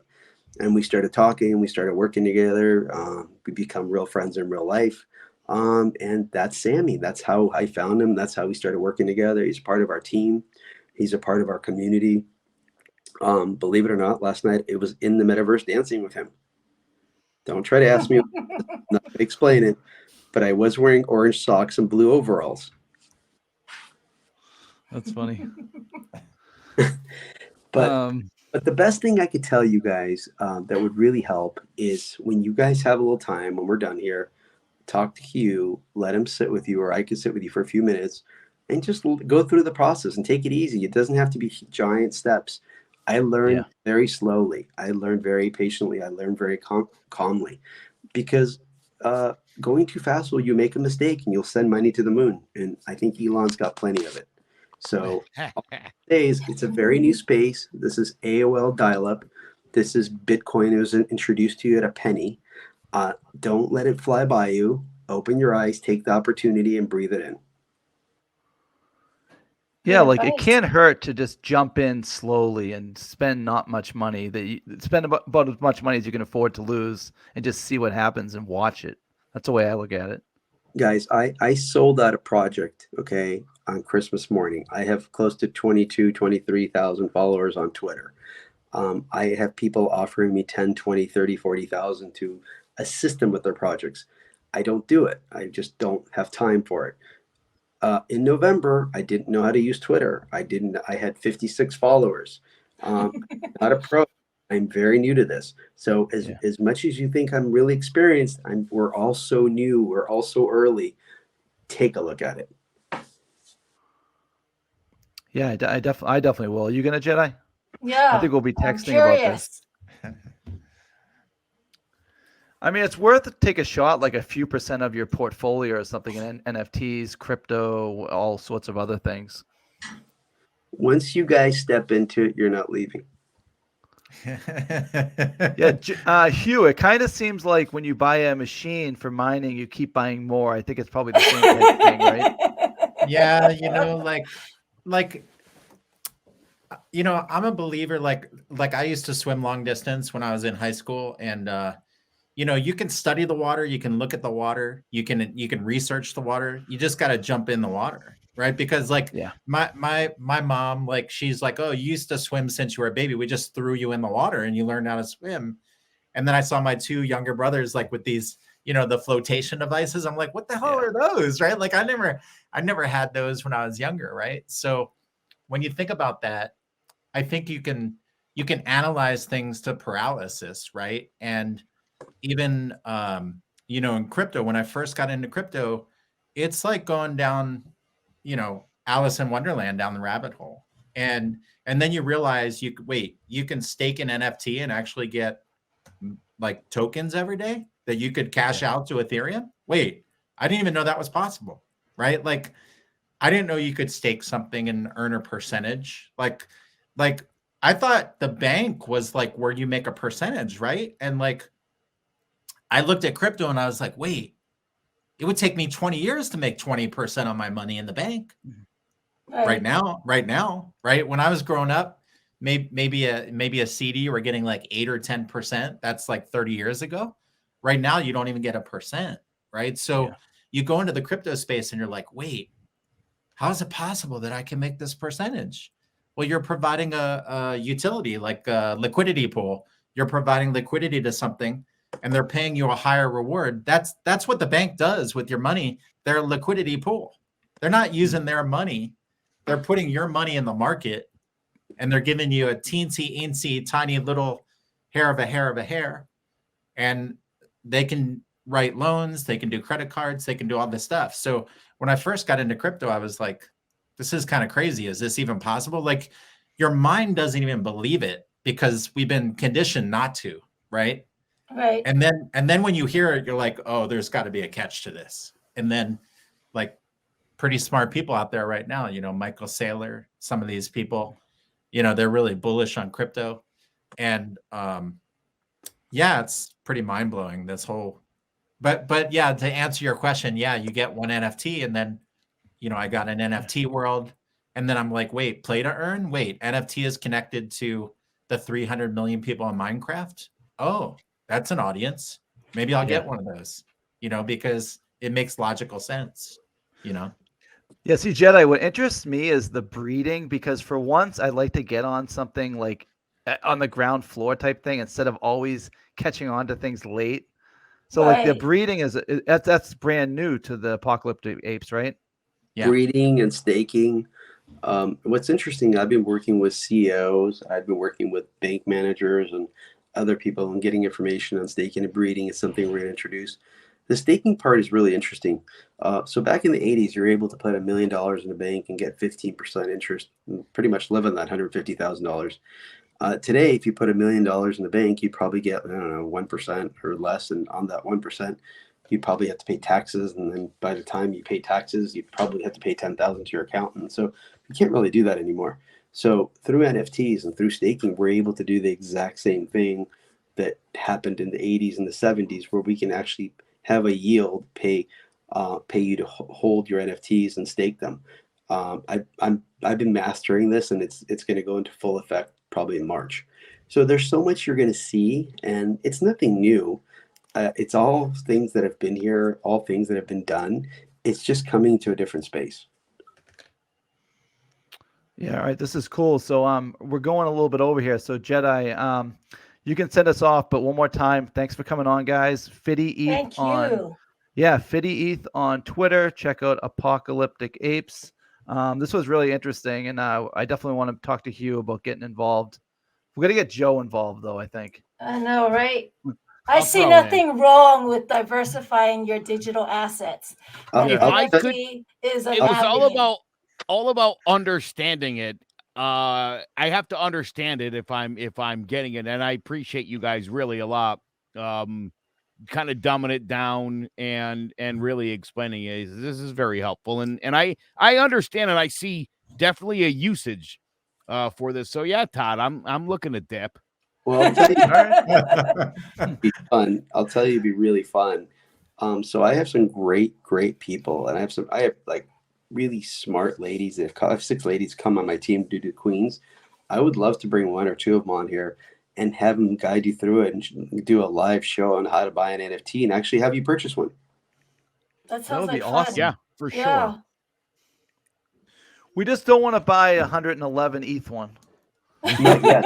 And we started talking, we started working together. We become real friends in real life. And that's Sammy. That's how I found him. That's how we started working together. He's part of our team. He's a part of our community. Believe it or not, last night it was in the metaverse dancing with him. Don't try to ask me, not to explain it, but I was wearing orange socks and blue overalls. That's funny. But the best thing I could tell you guys that would really help is when you guys have a little time, when we're done here, talk to Hugh, let him sit with you, or I could sit with you for a few minutes and just go through the process and take it easy. It doesn't have to be giant steps. I learned very slowly. I learned very patiently. I learned very calmly, because going too fast will you make a mistake and you'll send money to the moon. And I think Elon's got plenty of it. So days, it's a very new space. This is AOL dial-up. This is Bitcoin. It was introduced to you at a penny. Don't let it fly by you. Open your eyes, take the opportunity, and breathe it in. Yeah, like it can't hurt to just jump in slowly and spend not much money. Spend about as much money as you can afford to lose, and just see what happens and watch it. That's the way I look at it. Guys, I sold out a project, okay, on Christmas morning. I have close to 23,000 followers on Twitter. I have people offering me 10, 20, 30, 40,000 to assist them with their projects. I don't do it. I just don't have time for it. In November, I didn't know how to use Twitter. I had 56 followers. Not a pro. I'm very new to this. So as much as you think I'm really experienced, we're all so new. We're all so early. Take a look at it. Yeah, I definitely will. Are you gonna, Jedi? Yeah. I think we'll be texting about this. I mean, it's worth to take a shot, like a few % of your portfolio or something in NFTs, crypto, all sorts of other things. Once you guys step into it, you're not leaving. Yeah, Hugh, it kind of seems like when you buy a machine for mining, you keep buying more. I think it's probably the same type of thing, right? Yeah, I'm a believer. Like I used to swim long distance when I was in high school, and you can study the water, you can look at the water, you can research the water. You just got to jump in the water, right? Because my mom, like, she's like, oh, you used to swim since you were a baby. We just threw you in the water and you learned how to swim. And then I saw my two younger brothers, like, with these, the flotation devices. I'm like, what the hell are those, right? Like, I never had those when I was younger, right? So when you think about that, I think you can analyze things to paralysis, right? And even in crypto, when I first got into crypto, it's like going down, Alice in Wonderland, down the rabbit hole. And then you realize you can stake an NFT and actually get like tokens every day that you could cash out to Ethereum. Wait, I didn't even know that was possible, right? Like, I didn't know you could stake something and earn a percentage. Like I thought the bank was like where you make a percentage, right? And like, I looked at crypto and I was like, wait, it would take me 20 years to make 20% on my money in the bank. Right now, right? When I was growing up, maybe a CD we're getting like 8 or 10%. That's like 30 years ago. Right now, you don't even get 1%, right? So you go into the crypto space and you're like, wait, how is it possible that I can make this percentage? Well, you're providing a utility, like a liquidity pool. You're providing liquidity to something, and they're paying you a higher reward. That's what the bank does with your money. They're a liquidity pool. They're not using their money. They're putting your money in the market, and they're giving you a teensy, tiny little hair of a hair. And they can write loans. They can do credit cards. They can do all this stuff. So when I first got into crypto, I was like, this is kind of crazy. Is this even possible? Like, your mind doesn't even believe it because we've been conditioned not to, right? Right. And then when you hear it, you're like, oh, there's got to be a catch to this. And then like pretty smart people out there right now, Michael Saylor, some of these people, they're really bullish on crypto. And yeah, it's pretty mind-blowing, this whole, but yeah, to answer your question, yeah, you get one NFT and then, I got an NFT world. And then I'm like, wait, play to earn? Wait, NFT is connected to the 300 million people on Minecraft? Oh, that's an audience. Maybe I'll get one of those, because it makes logical sense, Yeah, see, Jedi, what interests me is the breeding, because for once I'd like to get on something like on the ground floor type thing instead of always catching on to things late. So like the Right. breeding that's brand new to the apocalyptic apes, right? Yeah. Breeding and staking. What's interesting, I've been working with CEOs, I've been working with bank managers and other people and getting information on staking and breeding is something we're going to introduce. The staking part is really interesting. So back in the 80s, you're able to put $1 million in the bank and get 15% interest and pretty much live on that $150,000. Today, if you put $1 million in the bank, you'd probably get, 1% or less. And on that 1%, you probably have to pay taxes. And then by the time you pay taxes, you probably have to pay $10,000 to your accountant. So you can't really do that anymore. So through NFTs and through staking, we're able to do the exact same thing that happened in the 80s and the 70s, where we can actually have a yield, pay you to hold your NFTs and stake them. I've been mastering this, and it's going to go into full effect probably in March. So there's so much you're going to see, and it's nothing new. It's all things that have been here, all things that have been done. It's just coming to a different space. Yeah, all right. This is cool. So we're going a little bit over here. So Jedi, you can send us off, but one more time, thanks for coming on, guys. Thank you. Fity.eth on Twitter. Check out Apocalyptic Apes. This was really interesting, and I definitely want to talk to Hugh about getting involved. We're gonna get Joe involved, though, I think. I know, right? I I'll see throw nothing wrong with diversifying your digital assets. And If I could- NFT is a It was avenue. all about understanding it. I have to understand it if I'm getting it, and I appreciate you guys really a lot. Kind of dumbing it down and really explaining it. This is very helpful, and I understand, and I see definitely a usage for this. So yeah, Todd, I'm looking at dip. Well, I'll tell you, it'd be fun. I'll tell you, it'd be really fun. So I have some great people, and I have like really smart ladies. I have 6 ladies come on my team to do Queens. I would love to bring 1 or 2 of them on here and have them guide you through it and do a live show on how to buy an NFT and actually have you purchase one. That sounds would be like awesome. fun. Yeah, for Yeah. sure. We just don't want to buy 111 ETH one. Not yet.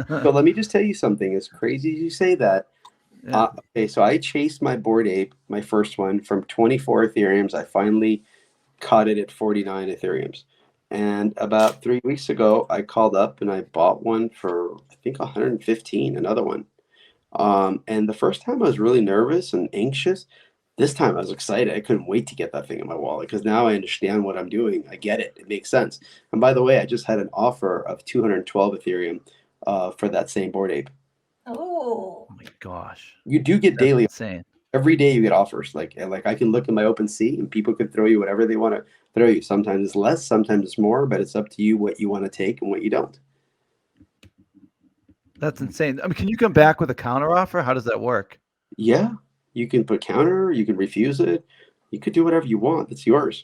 So let me just tell you something. As crazy as you say that, Yeah. okay, so I chased my Bored Ape, my first one, from 24 Ethereums. I finally caught it at 49 Ethereums. And about 3 weeks ago, I called up and I bought one for, I think, 115, another one. And the first time I was really nervous and anxious. This time I was excited. I couldn't wait to get that thing in my wallet because now I understand what I'm doing. I get it. It makes sense. And by the way, I just had an offer of 212 Ethereum for that same Bored Ape. Oh. Oh my gosh. You do get That's daily. insane. Every day you get offers. Like I can look in my OpenSea and people can throw you whatever they want to throw you. Sometimes it's less, sometimes it's more, but it's up to you what you want to take and what you don't. That's insane. I mean, can you come back with a counter offer? How does that work? Yeah, you can put counter, you can refuse it, you could do whatever you want. It's yours.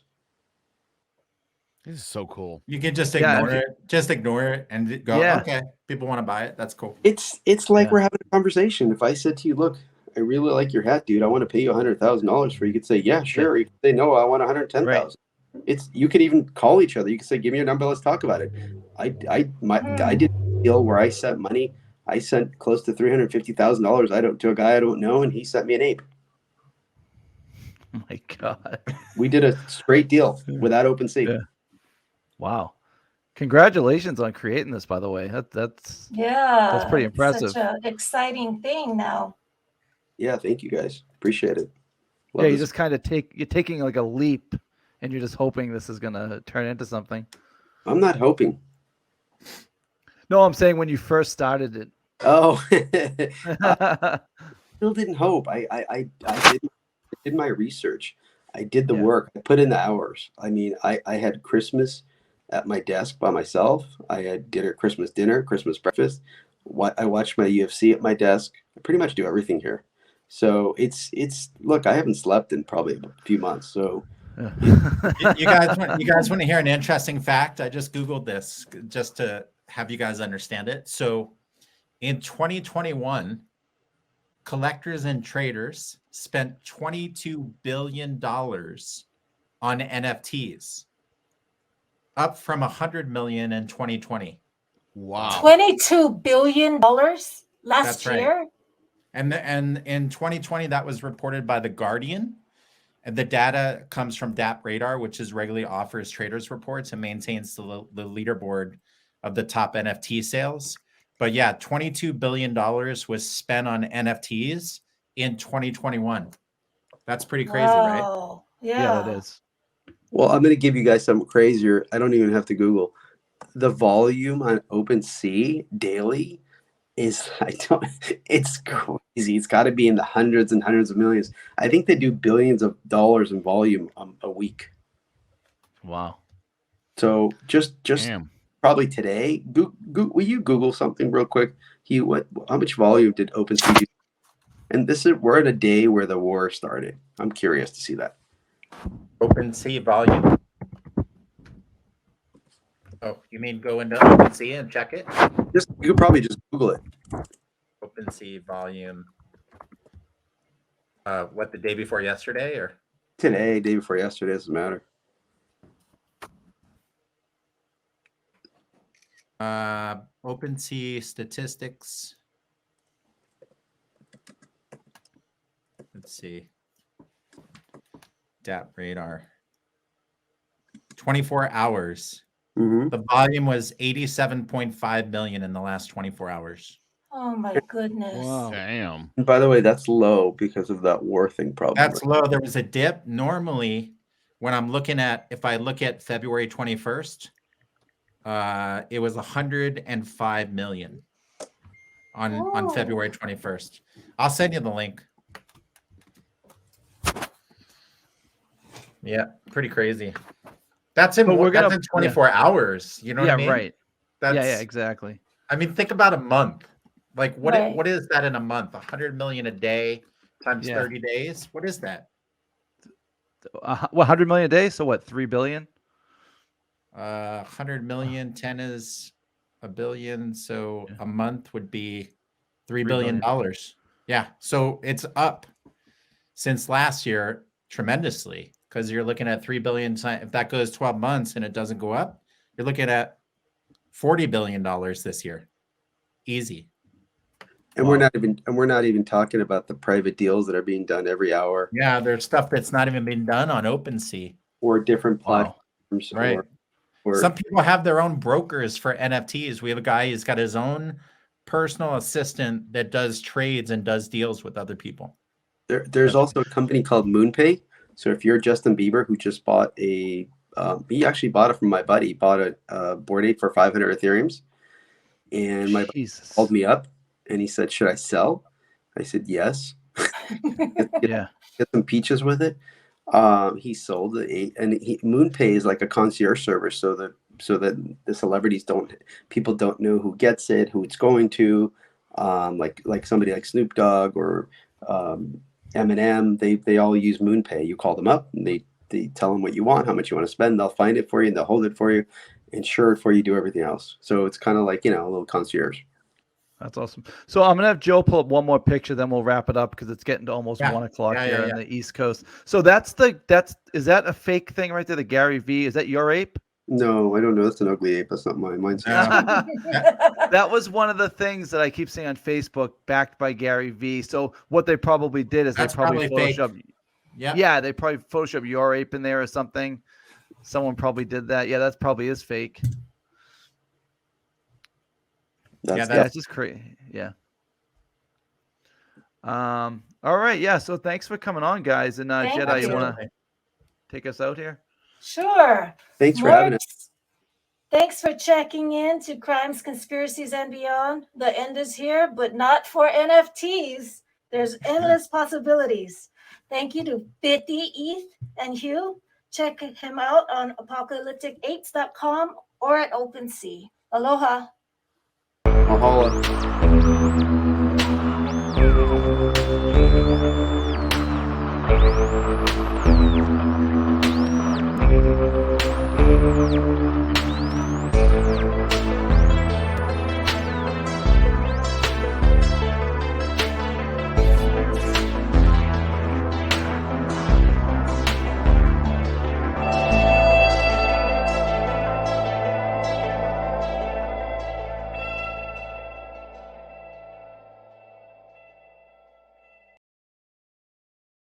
This is so cool. You can just Yeah, ignore it. Just ignore it and go, Yeah. okay, people want to buy it. That's cool. It's like Yeah. we're having a conversation. If I said to you, look, I really like your hat, dude. I want to pay you $100,000 for it. You could say, yeah, sure. Or you could say, no, I want 110,000. It's you could even call each other. You could say, give me your number, let's talk about it. I did a deal where I sent money. I sent close to $350,000 to a guy I don't know, and he sent me an ape. Oh my God. We did a straight deal without OpenSea. Yeah. Wow. Congratulations on creating this, by the way. That's pretty it's impressive. Such an exciting thing now. Yeah, thank you guys. Appreciate it. Love yeah, you this. just kind of you're taking like a leap and you're just hoping this is gonna turn into something. I'm not hoping. No, I'm saying when you first started it. Oh, still didn't hope. I did my research. I did the work. I put in the hours. I mean, I had Christmas at my desk by myself. I had Christmas dinner, Christmas breakfast. I watched my UFC at my desk. I pretty much do everything here. So it's look, I haven't slept in probably a few months. So You guys want to hear an interesting fact? I just Googled this just to have you guys understand it. So in 2021, collectors and traders spent $22 billion on NFTs, up from $100 million in 2020. Wow. $22 billion last That's right. year. And in 2020, that was reported by The Guardian. And the data comes from DAP Radar, which is regularly offers traders reports and maintains the leaderboard of the top NFT sales. But yeah, $22 billion was spent on NFTs in 2021. That's pretty crazy, right? Wow. Yeah, it is. well, I'm going to give you guys something crazier. I don't even have to Google. The volume on OpenSea daily is it's crazy. It's got to be in the hundreds and hundreds of millions. I think they do billions of dollars in volume a week. Wow. So just Damn. probably today, will you Google something real quick? Hugh, how much volume did OpenSea do? And we're in a day where the war started. I'm curious to see that. OpenSea volume. Oh, you mean go into OpenSea and check it? You could probably just Google it. OpenSea volume. What, the day before yesterday or? Today, day before yesterday, doesn't matter. OpenSea statistics. Let's see. DAP Radar. 24 hours. Mm-hmm. The volume was 87.5 million in the last 24 hours. Oh my goodness. Wow. Damn. And by the way, that's low because of that war thing, probably. That's low. There was a dip. Normally, when if I look at February 21st, it was 105 million on February 21st. I'll send you the link. Yeah, pretty crazy. That's in 24 hours. You know what I mean? Right. That's, yeah, exactly. I mean, think about a month. Like what Right. what is that in a month? 100 million a day times 30 days. What is that? 100 million a day. So what? 3 billion. 100 million. 10 is a billion. So a month would be $3 billion. Yeah. So it's up since last year tremendously because you're looking at 3 billion. If that goes 12 months and it doesn't go up, you're looking at $40 billion this year. Easy. And we're not even talking about the private deals that are being done every hour. Yeah, there's stuff that's not even been done on OpenSea or different platforms. Right. Or some people have their own brokers for NFTs. We have a guy who's got his own personal assistant that does trades and does deals with other people. There's also a company called MoonPay. So if you're Justin Bieber, who just bought he actually bought it from my buddy. He bought a Bored Ape for 500 Ethereums, and my buddy called me up and he said, "Should I sell?" I said, "Yes." Get some peaches with it. He sold it, and MoonPay is like a concierge service, so that the celebrities people don't know who gets it, who it's going to, like somebody like Snoop Dogg or Eminem. They all use MoonPay. You call them up and they tell them what you want, how much you want to spend. They'll find it for you and they'll hold it for you, insure it for you, do everything else. So it's kind of like, a little concierge. That's awesome. So I'm gonna have Joe pull up one more picture, then we'll wrap it up because it's getting to almost 1 o'clock here on the East Coast. So is that a fake thing right there? The Gary V, is that your ape? No, I don't know. That's an ugly ape. That's not mine. Mine's That was one of the things that I keep seeing on Facebook, backed by Gary V. So what they probably did is they probably photoshopped. Yeah, they probably photoshopped your ape in there or something. Someone probably did that. Yeah, that probably is fake. That's just crazy. Yeah. All right. Yeah. So thanks for coming on, guys. And Jetai, you want to take us out here? Sure. Thanks for having us. Thanks for checking in to Crimes, Conspiracies, and Beyond. The end is here, but not for NFTs. There's endless possibilities. Thank you to Fity.eth and Hugh. Check him out on apocalyptic8s.com or at OpenSea. Aloha. Mahalo.